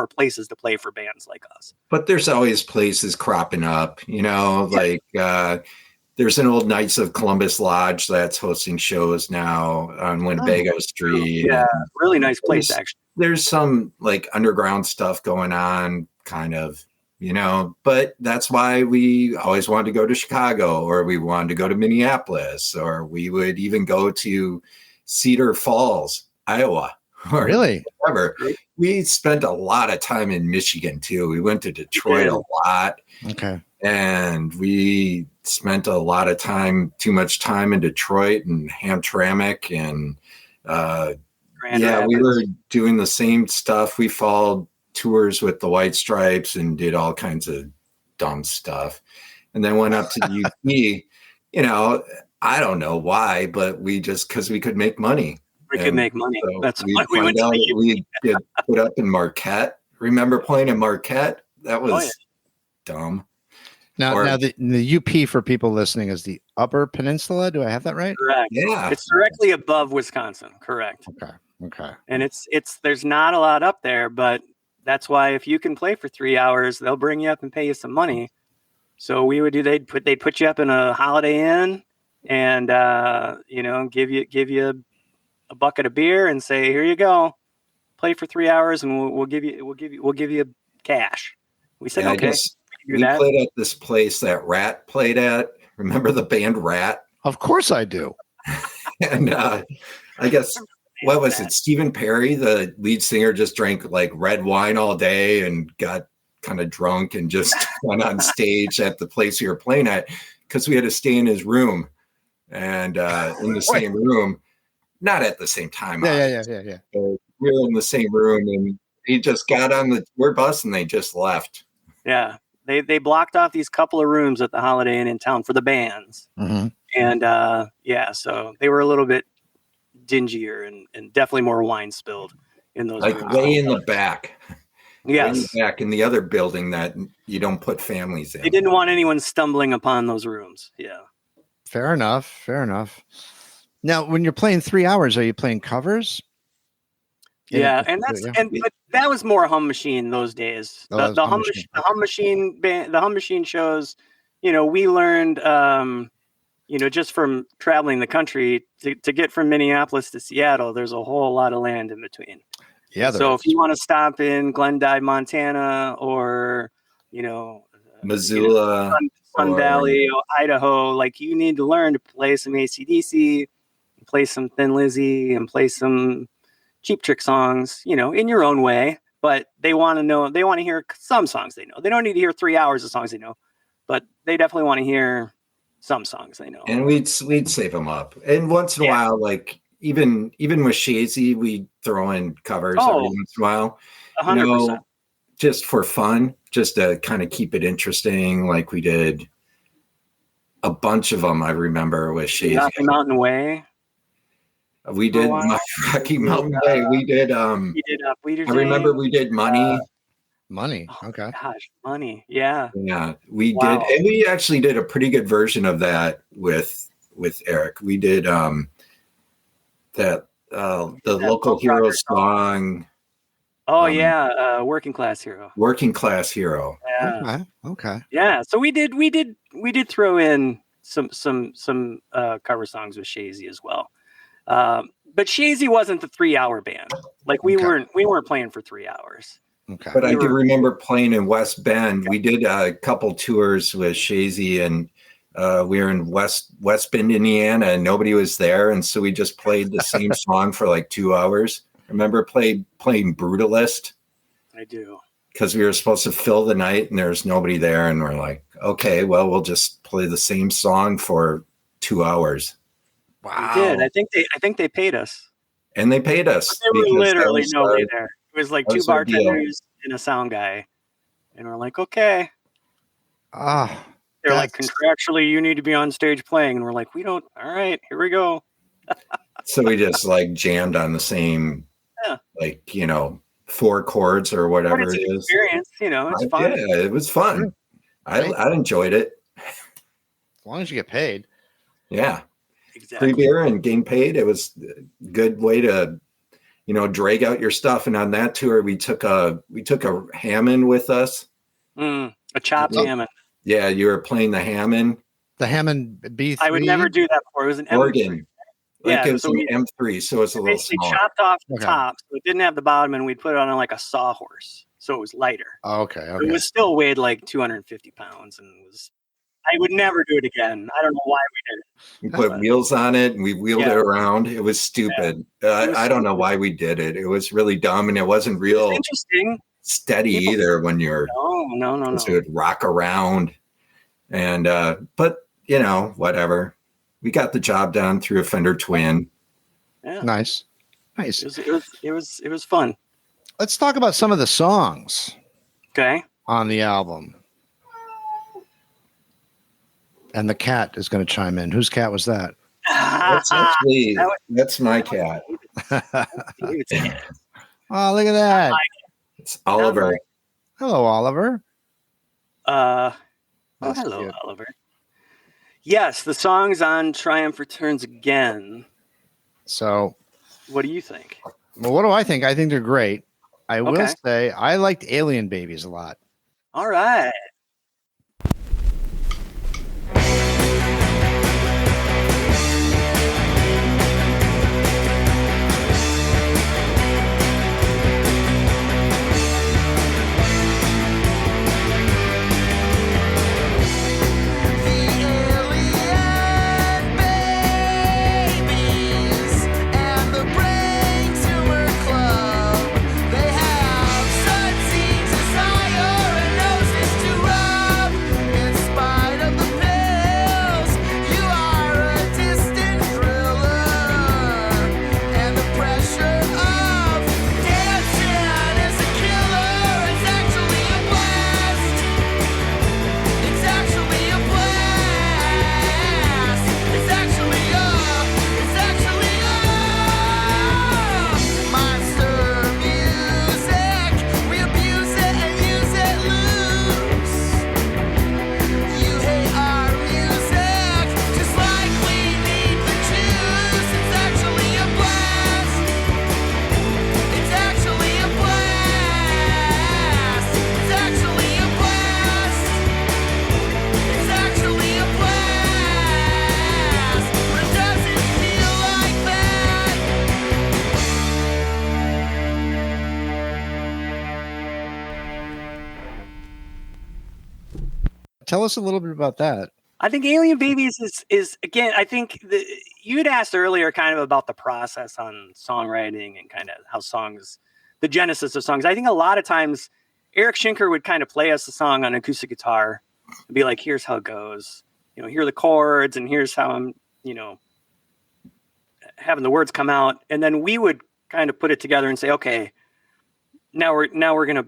places to play for bands like us. But there's always places cropping up, there's an old Knights of Columbus Lodge that's hosting shows now on Winnebago Street. Yeah, really nice place, actually. There's some underground stuff going on, kind of, but that's why we always wanted to go to Chicago, or we wanted to go to Minneapolis, or we would even go to Cedar Falls, Iowa. Or really? Whatever. We spent a lot of time in Michigan, too. We went to Detroit a lot. Okay. And we spent too much time in Detroit and Hamtramck, and we were doing the same stuff. We followed tours with the White Stripes and did all kinds of dumb stuff, and then went up to the UP. I don't know why, but because we could make money. We could make money. So that's why we went to the UP. We did put up in Marquette. Remember playing in Marquette? That was dumb. Now the UP for people listening is the Upper Peninsula. Do I have that right? Correct. Yeah. It's directly above Wisconsin. Correct. Okay. And there's not a lot up there, but that's why if you can play for 3 hours, they'll bring you up and pay you some money. So they'd put you up in a Holiday Inn and give you a bucket of beer and say, here you go, play for 3 hours and we'll give you cash. We said, Yeah, I okay, guess we can we do that. played at this place that Rat played at. Remember the band Rat? Of course I do. And I guess, what was it? Stephen Perry, the lead singer, just drank like red wine all day and got kind of drunk and just went on stage at the place we were playing at because we had to stay in his room and in the same room, not at the same time. Yeah. But we were in the same room and he just got on the tour bus and they just left. Yeah. They blocked off these couple of rooms at the Holiday Inn in town for the bands. Mm-hmm. And so they were a little bit dingier and definitely more wine spilled in those Like rooms. way in the back. Yes. Way back in the other building that you don't put families in. They didn't want anyone stumbling upon those rooms. Yeah. Fair enough. Now, when you're playing 3 hours, are you playing covers? Yeah, Yeah. but that was more Hum Machine those days. Oh, The Hum Machine band, the Hum Machine shows. We learned, just from traveling the country to get from Minneapolis to Seattle. There's a whole lot of land in between. Yeah. So if you want to stop in Glendive, Montana, or Missoula, Sun Valley, Idaho, like you need to learn to play some AC/DC, play some Thin Lizzy, and play some Cheap Trick songs, in your own way. But they want to hear some songs they know. They don't need to hear 3 hours of songs they know, but they definitely want to hear some songs they know. And we'd save them up. And once in a while, like even with Shazy, we'd throw in covers every once in a while. 100%. Just for fun, just to kind of keep it interesting. Like we did a bunch of them, I remember, with Shazy. Rocky Mountain Way. We did Rocky Mountain Way. We did I remember we did Money. Money. Okay. Gosh, Money. Yeah. Yeah, we did. And we actually did a pretty good version of that with Eric. We did the Local Hero song. Oh yeah, Working Class Hero. Working Class Hero. Yeah. Okay. Yeah. So we did throw in some cover songs with Shazy as well. But Shazy wasn't the 3 hour band. Like we weren't playing for 3 hours. Okay. But I do remember playing in West Bend. We did a couple tours with Shazy, and we were in West Bend, Indiana, and nobody was there. And so we just played the same song for like 2 hours. I remember playing Brutalist. I do. Because we were supposed to fill the night and there's nobody there. And we're like, okay, well, we'll just play the same song for 2 hours. Wow. We did. I think they paid us. And they paid us. But there were literally nobody there. It was like two our deal. bartenders and a sound guy. And we're like, okay. They're like, contractually, you need to be on stage playing. And we're like, we don't. All right, here we go. So we just like jammed on the same, 4 chords or whatever But it's it an is. experience, it's fun. Yeah, it was fun. I enjoyed it. As long as you get paid. Yeah. Exactly. Free beer and getting paid. It was a good way to, drag out your stuff. And on that tour, we took a Hammond with us. A chopped Hammond. Yeah, you were playing the Hammond. The Hammond B3. I would never do that before. It was an M3. Organ. It was so an M3, so it's a little basically smaller. chopped off the top, so it didn't have the bottom, and we'd put it on like a sawhorse, so it was lighter. Oh, okay. It was still weighed like 250 pounds, and I would never do it again. I don't know why we did it. We put wheels on it, and we wheeled it around. It was stupid. I don't know why we did it. It was really dumb, and it wasn't real interesting. steady either when you're. No. So it would rock around, and but whatever. We got the job done through a Fender Twin. Yeah. Nice. It was fun. Let's talk about some of the songs. Okay. On the album. And the cat is going to chime in. Whose cat was that? That's my cat. Oh, look at that. It's Oliver. Hello, Oliver. Hello, cute. Oliver. Yes, the song's on Triumph Returns Again. So, what do you think? Well, what do I think? I think they're great. I will say I liked Alien Babies a lot. All right. Tell us a little bit about that. I think Alien Babies is again, I think you'd asked earlier kind of about the process on songwriting and kind of how songs, the genesis of songs. I think a lot of times Eric Schinker would kind of play us a song on acoustic guitar and be like, here's how it goes. Here are the chords and here's how I'm, having the words come out. And then we would kind of put it together and say, okay, now we're going to,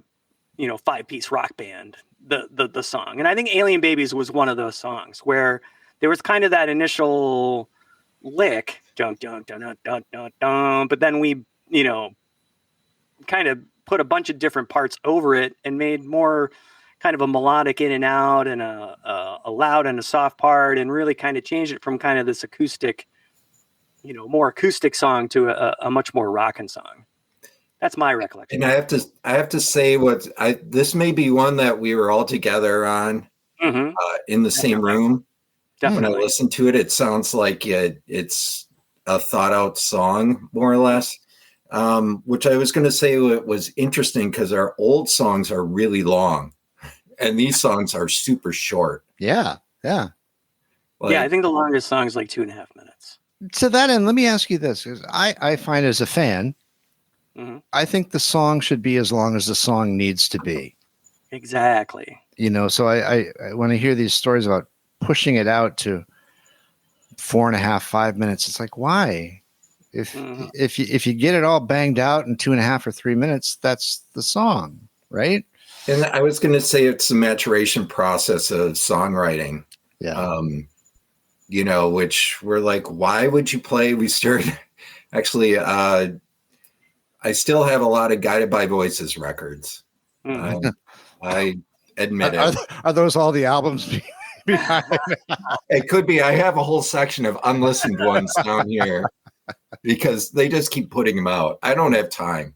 5-piece rock band the song. And I think Alien Babies was one of those songs where there was kind of that initial lick, dun, dun, dun, dun, dun, dun, dun, but then we, kind of put a bunch of different parts over it and made more kind of a melodic in and out and a loud and a soft part, and really kind of changed it from kind of this acoustic, more acoustic song to a much more rockin' song. That's my recollection. And I have to say this may be one that we were all together on in the same room. Definitely. When I listen to it, it sounds like it's a thought out song, more or less. Which I was going to say was interesting because our old songs are really long and these songs are super short. Yeah. Yeah. I think the longest song is like 2.5 minutes. To that end, let me ask you this, because I find as a fan, I think the song should be as long as the song needs to be. Exactly. So I when I hear these stories about pushing it out to 4.5, 5 minutes, it's like, why? If you get it all banged out in 2.5 or 3 minutes, that's the song, right? And I was going to say it's the maturation process of songwriting. Yeah. Which we're like, why would you play? We started actually. I still have a lot of Guided by Voices records. I admit it. Are those all the albums behind? It could be. I have a whole section of unlistened ones down here because they just keep putting them out. I don't have time,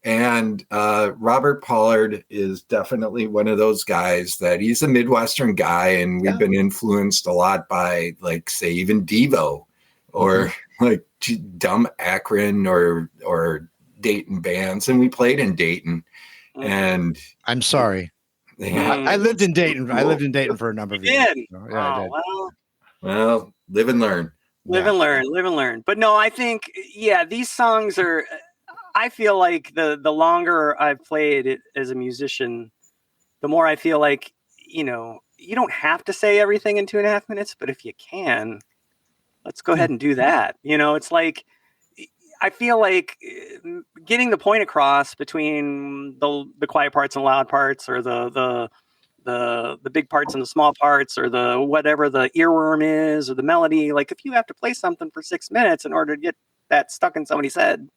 And Robert Pollard is definitely one of those guys that he's a Midwestern guy, and we've been influenced a lot by, like, say, even Devo or like dumb Akron or Dayton bands, and we played in Dayton. And I'm sorry, I lived in Dayton. I lived in Dayton for a number of years. So, I did. Well, live and learn. Live and learn. But no, I think, these songs are. I feel like the longer I've played it as a musician, the more I feel like, you don't have to say everything in 2.5 minutes, but if you can, let's go ahead and do that. It's like, I feel like getting the point across between the quiet parts and loud parts, or the big parts and the small parts, or the whatever the earworm is, or the melody. Like, if you have to play something for 6 minutes in order to get that stuck in somebody's head,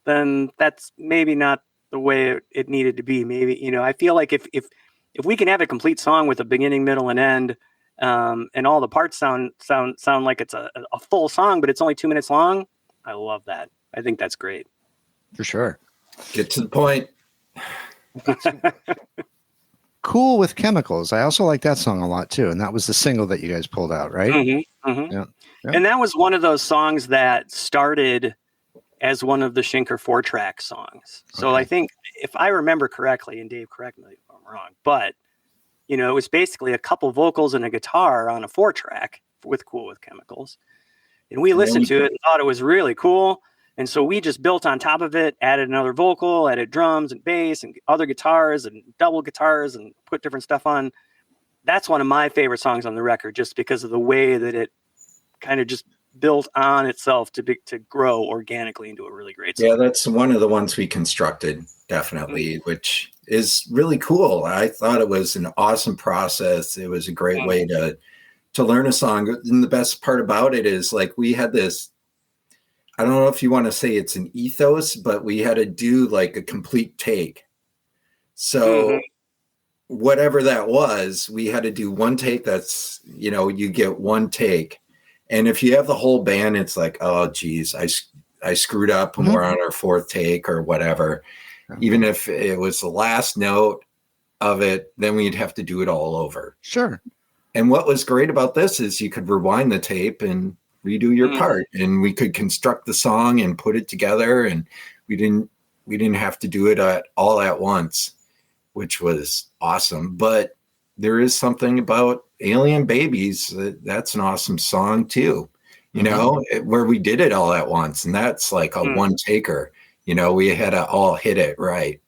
then that's maybe not the way it needed to be. Maybe, I feel like if we can have a complete song with a beginning, middle, and end, and all the parts sound like it's a full song, but it's only 2 minutes long, I love that. I think that's great. For sure. Get to the point. Cool with Chemicals. I also like that song a lot too. And that was the single that you guys pulled out, right? Yeah. And that was one of those songs that started as one of the Schinker 4-track songs. So I think, if I remember correctly, and Dave, correct me if I'm wrong, but it was basically a couple vocals and a guitar on a 4-track with Cool with Chemicals. And we listened to it and thought it was really cool. And so we just built on top of it, added another vocal, added drums and bass and other guitars and double guitars and put different stuff on. That's one of my favorite songs on the record, just because of the way that it kind of just built on itself to grow organically into a really great song. Yeah, that's one of the ones we constructed, definitely, which is really cool. I thought it was an awesome process. It was a great way to learn a song. And the best part about it is, like, we had this, I don't know if you want to say it's an ethos, but we had to do like a complete take. So whatever that was, we had to do one take. That's, you get one take. And if you have the whole band, it's like, oh, geez, I screwed up and we're on our 4th take or whatever. Even if it was the last note of it, then we'd have to do it all over. Sure. And what was great about this is you could rewind the tape and redo your part, and we could construct the song and put it together. And we didn't have to do it all at once, which was awesome. But there is something about Alien Babies. That's an awesome song too, where we did it all at once. And that's like a one taker, we had to all hit it right.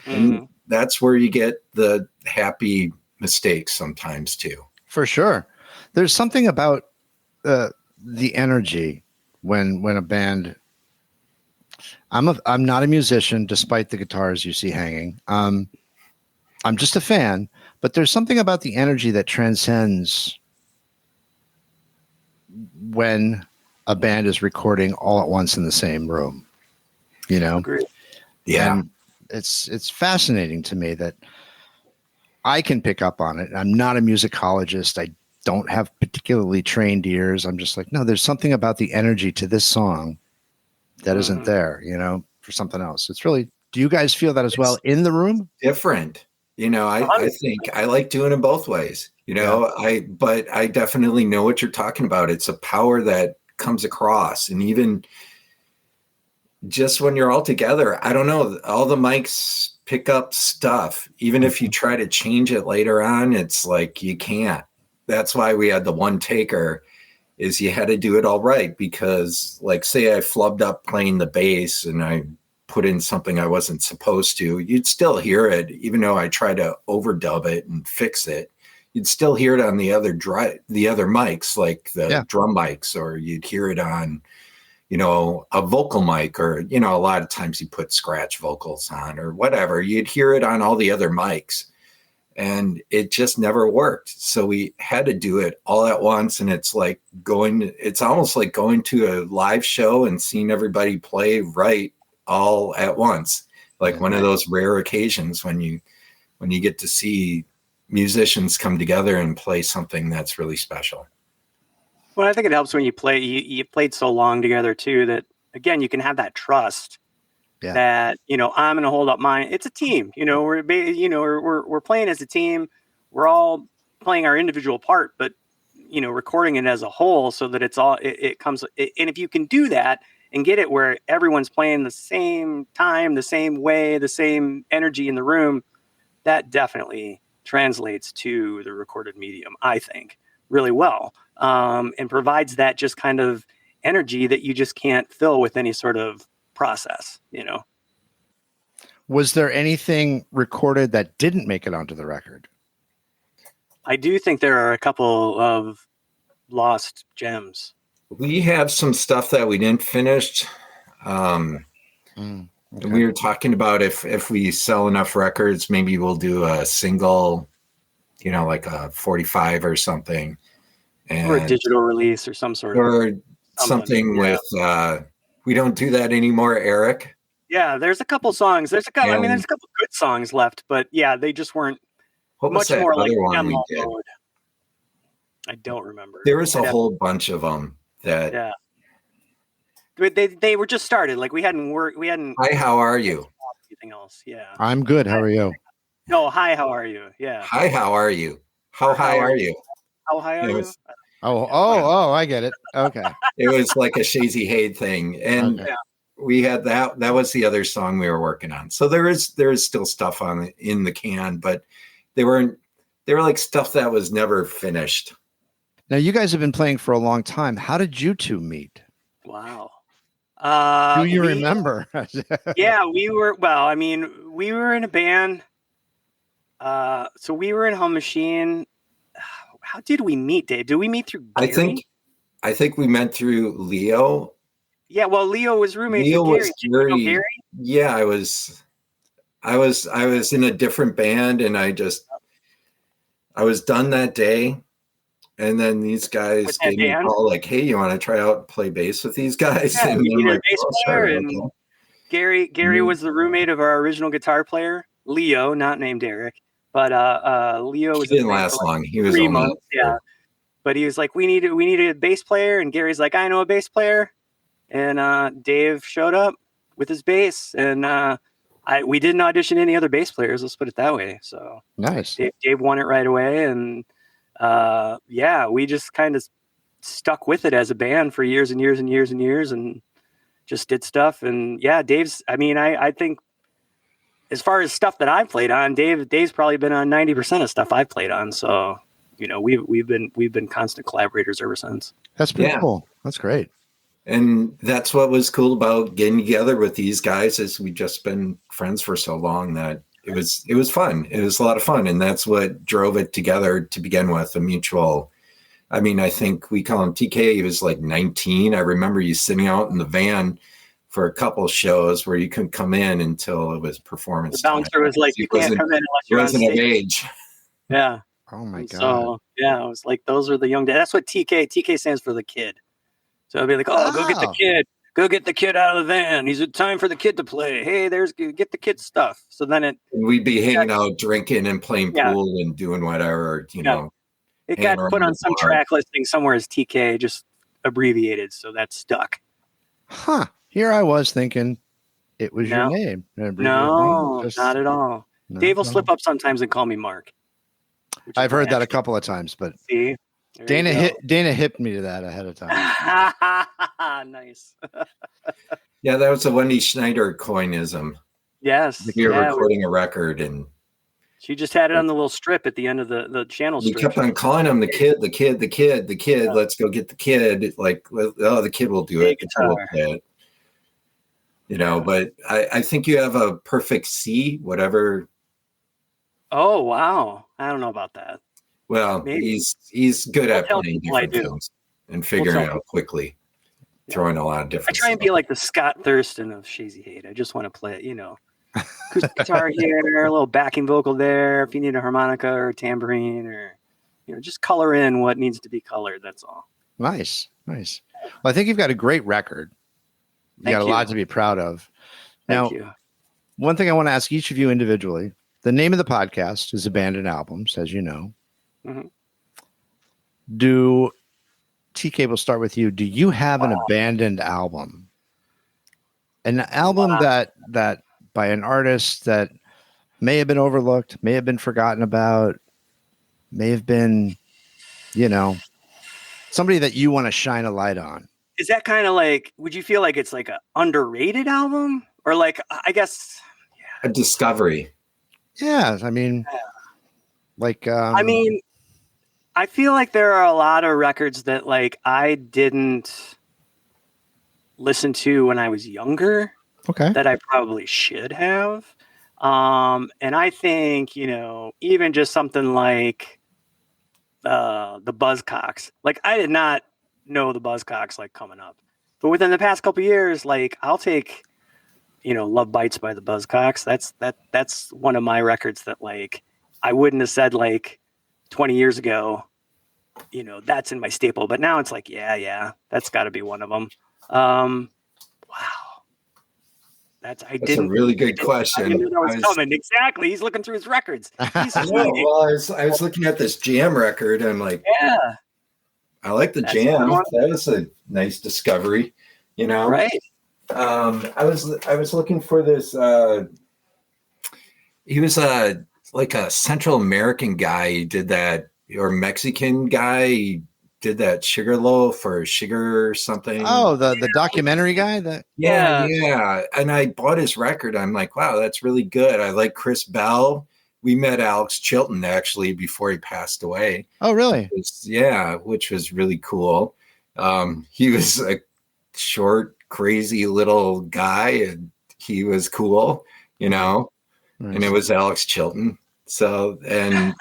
And that's where you get the happy mistakes sometimes too. For sure. There's something about the energy when a band. I'm not a musician, despite the guitars you see hanging. I'm just a fan, but there's something about the energy that transcends when a band is recording all at once in the same room. Agreed. Yeah. And it's fascinating to me that I can pick up on it. I'm not a musicologist. I don't have particularly trained ears. I'm just like, no, there's something about the energy to this song that isn't there, for something else. It's really, do you guys feel that as well in the room? Different. I think I like doing it both ways, but I definitely know what you're talking about. It's a power that comes across. And even just when you're all together, I don't know, all the mics pick up stuff. Even if you try to change it later on, it's like you can't. That's why we had the one taker, is you had to do it all right, because like say I flubbed up playing the bass and I put in something I wasn't supposed to, you'd still hear it, even though I tried to overdub it and fix it. You'd still hear it on the other mics, like the drum mics, or you'd hear it on, a vocal mic, or, a lot of times you put scratch vocals on or whatever. You'd hear it on all the other mics, and it just never worked. So we had to do it all at once. And it's almost like going to a live show and seeing everybody play right all at once. Like one of those rare occasions when you get to see musicians come together and play something that's really special. Well, I think it helps when you play. You played so long together too that again you can have that trust that I'm going to hold up mine. It's a team. We're playing as a team. We're all playing our individual part, but recording it as a whole so that it's all it comes. And if you can do that and get it where everyone's playing the same time, the same way, the same energy in the room, that definitely translates to the recorded medium, I think, really well. And provides that just kind of energy that you just can't fill with any sort of process, Was there anything recorded that didn't make it onto the record? I do think there are a couple of lost gems. We have some stuff that we didn't finish. Okay. We were talking about if we sell enough records, maybe we'll do a single, like a 45 or something. Or a digital release or some sort of. Something with, we don't do that anymore, Eric. Yeah, there's a couple songs. There's a couple good songs left, but yeah, they just weren't much more like demo mode. I don't remember. There was a whole bunch of them that. Yeah. They were just started. Like we hadn't worked. We hadn't. Hi, how are you? Anything else? Yeah. I'm good. How are you? No, hi, how are you? Yeah. Hi, how are you? How high are you? How high are you? I get it. Okay. It was like a Shazy Hade thing. And we had that. That was the other song we were working on. So there is still stuff in the can, but they were like stuff that was never finished. Now you guys have been playing for a long time. How did you two meet? Wow. Do you remember? Yeah, we were in a band. So we were in Home Machine. How did we meet, Dave? Did we meet through Gary? I think we met through Leo. Yeah, well, Leo was roommates with Gary. Gary. Yeah, I was in a different band, and I was done that day. And then these guys gave me a call like, hey, you want to try out and play bass with these guys? Yeah, and we needed like, a bass player. And Gary was the roommate of our original guitar player, Leo, not named Eric. But Leo was didn't last long. He was 3 months. Yeah. But he was like, we need a bass player. And Gary's like, I know a bass player. And Dave showed up with his bass. And we didn't audition any other bass players. Let's put it that way. So nice. Dave won it right away. And we just kind of stuck with it as a band for years and years and years and years and just did stuff. And yeah, Dave's, I think as far as stuff that I've played on, Dave's probably been on 90% of stuff I've played on. So, we've been constant collaborators ever since. That's pretty cool. That's great. And that's what was cool about getting together with these guys, is we've just been friends for so long that it was fun. It was a lot of fun. And that's what drove it together to begin with, a mutual. I mean, I think we call him TK. He was like 19. I remember you sitting out in the van for a couple shows where you couldn't come in until it was performance time. The bouncer was like, you can't come in unless you're on stage. Of age. Yeah. Oh my God. So yeah, it was like, those are the young days. That's what TK stands for, the kid. So I'd be like, go get the kid. Go get the kid out of the van. He's time for the kid to play. Hey, get the kid stuff. So then we'd be hanging out, drinking and playing pool and doing whatever, know. It got put on some track listing somewhere as TK, just abbreviated. So that's stuck. Huh. Here I was thinking it was your name. No, not at all. No, Dave will slip up sometimes and call me Mark. I've heard that a couple of times, but see, Dana hipped me to that ahead of time. Nice. Yeah, that was a Wendy Schneider coinism. Yes. You're recording a record, and she just had it on the little strip at the end of the channel strip. We kept on calling him the kid. Yeah. Let's go get the kid. Like, the kid will do it. The kid will play it. But I think you have a perfect C, whatever. Oh, wow. I don't know about that. Well, maybe. He's good at playing different things and figuring it out quickly, throwing a lot of different I try and be like the Scott Thurston of Shazy Hade. I just want to play it, acoustic guitar here, a little backing vocal there. If you need a harmonica or a tambourine, or just color in what needs to be colored. That's all. Nice. Well, I think you've got a great record. You got a lot to be proud of. Now, Thank you. One thing I want to ask each of you individually: the name of the podcast is Abandoned Albums, as you know. Mm-hmm. TK, we'll start with you. Do you have an abandoned album? An album that by an artist that may have been overlooked, may have been forgotten about, may have been, somebody that you want to shine a light on? Is that kind of like, would you feel like it's like an underrated album, or like, I guess, a discovery? Yeah. I mean, I feel like there are a lot of records that like I didn't listen to when I was younger. Okay. That I probably should have. And I think, even just something like the Buzzcocks. Like, I did not know the Buzzcocks like coming up. But within the past couple of years, like, I'll take, Love Bites by the Buzzcocks. That's one of my records that like I wouldn't have said like 20 years ago, that's in my staple. But now it's like, yeah, that's got to be one of them. Wow. That's a really good question. I didn't know that was coming. Exactly. He's looking through his records. I was looking at this Jam record. And I'm like, yeah, I like the Jam. That was a nice discovery, Right. I was looking for this. He was like a Central American guy. He did that, or Mexican guy. He did that Sugarloaf or Sugar or something. Oh, the documentary guy. Yeah. And I bought his record. I'm like, wow, that's really good. I like Chris Bell. We met Alex Chilton actually before he passed away. Oh, really? Which was really cool. He was a short, crazy little guy, and he was cool, Nice. And it was Alex Chilton. So, and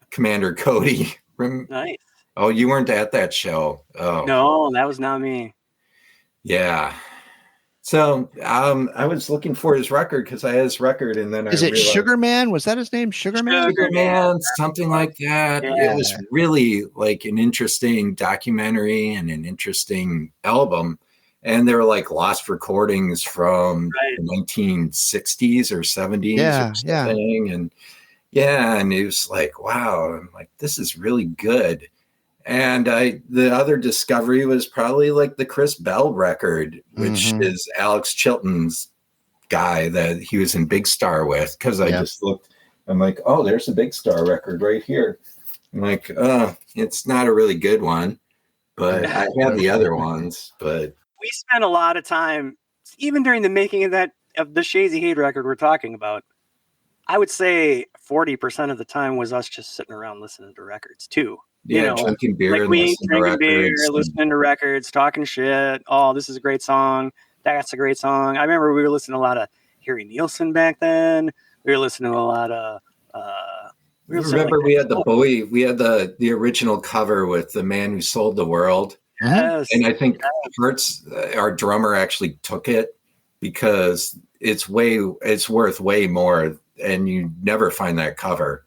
Commander Cody. Nice. Oh, you weren't at that show. Oh, no, that was not me. Yeah. So I was looking for his record because I had his record, and then is it Sugar Man? Was that his name? Sugar Man? Sugar Man, something like that. Yeah. It was really like an interesting documentary and an interesting album. And they were like lost recordings from the 1960s or 70s or something. And it was like, wow, I'm like, this is really good. And the other discovery was probably like the Chris Bell record, which is Alex Chilton's guy that he was in Big Star with. Because I just looked, I'm like, oh, there's a Big Star record right here. I'm like, it's not a really good one, but I have the other ones. But we spent a lot of time, even during the making of that of the Shazy Hade record we're talking about, I would say 40% of the time was us just sitting around listening to records too. Yeah, drinking beer like and we listening to drinking beer, records. listening to records, talking shit. Oh, this is a great song. That's a great song. I remember we were listening to a lot of Harry Nilsson back then. We were listening to a lot of. We had the Bowie. We had the original cover with The Man Who Sold the World. Yes. And I think Hertz, our drummer, actually took it because it's worth way more, and you never find that cover.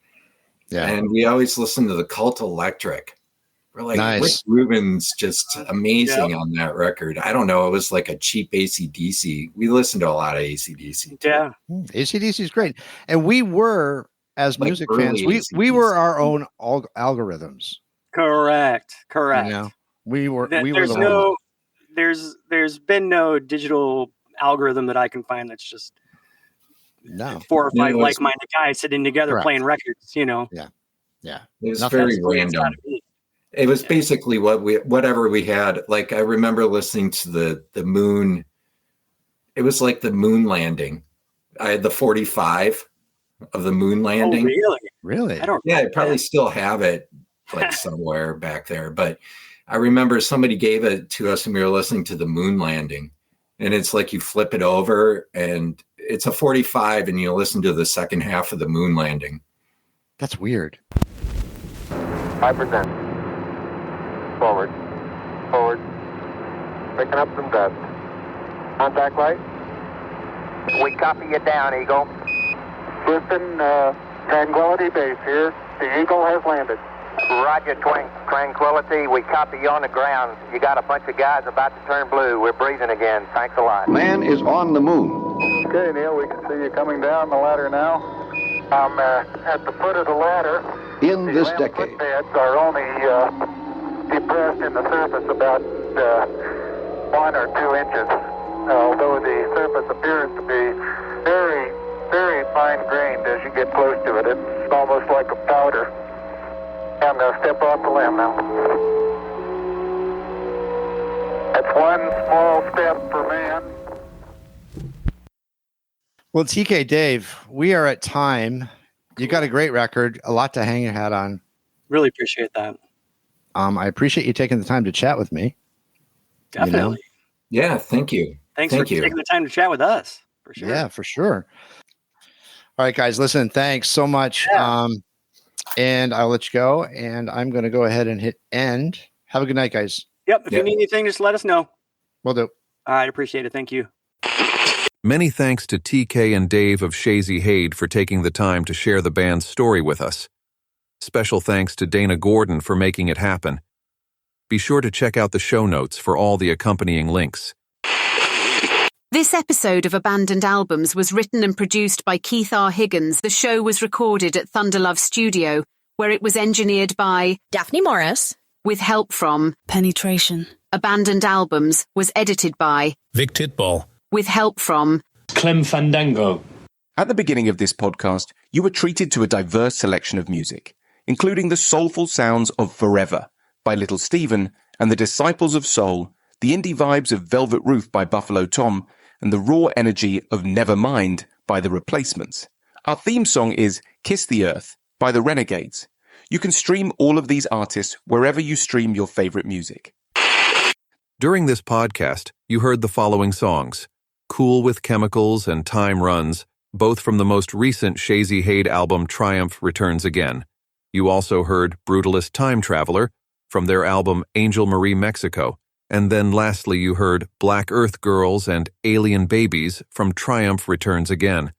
Yeah. And we always listen to the Cult Electric. We're like, Nice. Rick Rubin's just amazing on that record. I don't know. It was like a cheap AC/DC. We listened to a lot of AC/DC. Yeah. AC/DC is great. And we were, as Like music early fans, AC/DC. we were our own algorithms. Correct. You know, we were There's the ones. there's been no digital algorithm that I can find that's just No. 4 or 5 it was- like-minded guys sitting together Correct. playing records. Yeah. It was Nothing. very That's the way it's random. gotta be. It was basically whatever we had. Like I remember listening to the moon. It was like the moon landing. I had the 45 of the moon landing. Oh, really? Really? I don't. Yeah, I probably still have it like somewhere back there. But I remember somebody gave it to us and we were listening to the moon landing. And it's like you flip it over and it's a 45 and you listen to the second half of the moon landing. That's weird. 5%. Forward. Forward. Picking up some dust. Contact light. We copy you down, Eagle. Listen, Tranquility Base here. The Eagle has landed. Roger, Tranquility. We copy you on the ground. You got a bunch of guys about to turn blue. We're breathing again. Thanks a lot. Man is on the moon. Okay, Neil, we can see you coming down the ladder now. I'm at the foot of the ladder. In this The decade, footpads are only depressed in the surface about 1 or 2 inches, although the surface appears to be very, very fine-grained as you get close to it. It's almost like a powder. I'm going to step off the limb now. That's one small step for man. Well, TK Dave, we are at time. You got a great record, a lot to hang your hat on. Really appreciate that. I appreciate you taking the time to chat with me. Definitely. Yeah, thank you. Thanks for taking the time to chat with us. For sure. Yeah, for sure. All right, guys, listen, thanks so much. Yeah. And I'll let you go. And I'm going to go ahead and hit end. Have a good night, guys. Yep. If you need anything, just let us know. Will do. All right. Appreciate it. Thank you. Many thanks to TK and Dave of Shazy Hade for taking the time to share the band's story with us. Special thanks to Dana Gordon for making it happen. Be sure to check out the show notes for all the accompanying links. This episode of Abandoned Albums was written and produced by Keith R. Higgins. The show was recorded at Thunderlove Studio, where it was engineered by Daphne Morris, with help from Penetration. Abandoned Albums was edited by Vic Titball, with help from Clem Fandango. At the beginning of this podcast, you were treated to a diverse selection of music, including the soulful sounds of Forever by Little Steven and the Disciples of Soul, the indie vibes of Velvet Roof by Buffalo Tom, and the raw energy of Nevermind by The Replacements. Our theme song is Kiss the Earth by The Renegades. You can stream all of these artists wherever you stream your favorite music. During this podcast, you heard the following songs: Cool with Chemicals and Time Runs, both from the most recent Shazy Hade album Triumph Returns Again. You also heard Brutalist Time Traveler from their album Angel Marie Mexico. And then lastly, you heard Black Earth Girls and Alien Babies from Triumph Returns Again.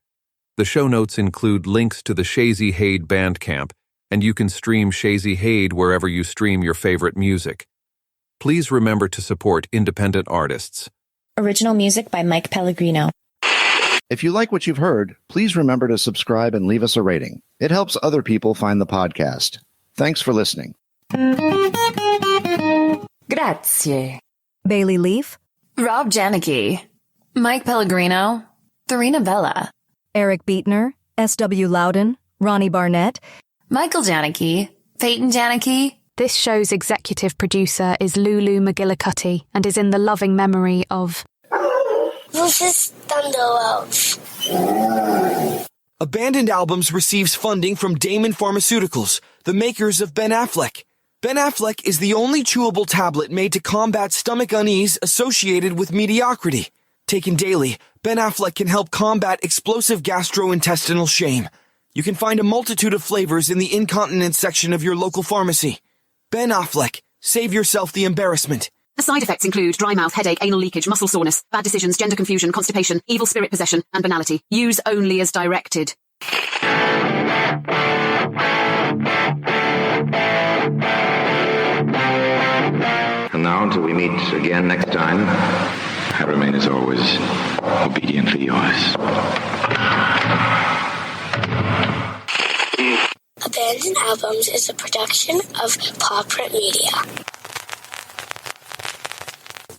The show notes include links to the Shazy Hade Bandcamp, and you can stream Shazy Hade wherever you stream your favorite music. Please remember to support independent artists. original music by Mike Pellegrino. If you like what you've heard, please remember to subscribe and leave us a rating. It helps other people find the podcast. Thanks for listening. Grazie. Bailey Leaf, Rob Janicki, Mike Pellegrino, Farina Vella, Eric Beatner, S.W. Loudon, Ronnie Barnett, Michael Janicki, Peyton Janicki. This show's executive producer is Lulu McGillicuddy and is in the loving memory of Lucius Thunderlove. Abandoned Albums receives funding from Damon Pharmaceuticals, the makers of Ben Affleck. Ben Affleck is the only chewable tablet made to combat stomach unease associated with mediocrity. Taken daily, Ben Affleck can help combat explosive gastrointestinal shame. You can find a multitude of flavors in the incontinence section of your local pharmacy. Ben Affleck. Save yourself the embarrassment. The side effects include dry mouth, headache, anal leakage, muscle soreness, bad decisions, gender confusion, constipation, evil spirit possession, and banality. Use only as directed. And now, until we meet again next time, I remain as always obediently yours. Abandoned Albums is a production of Paw Print Media.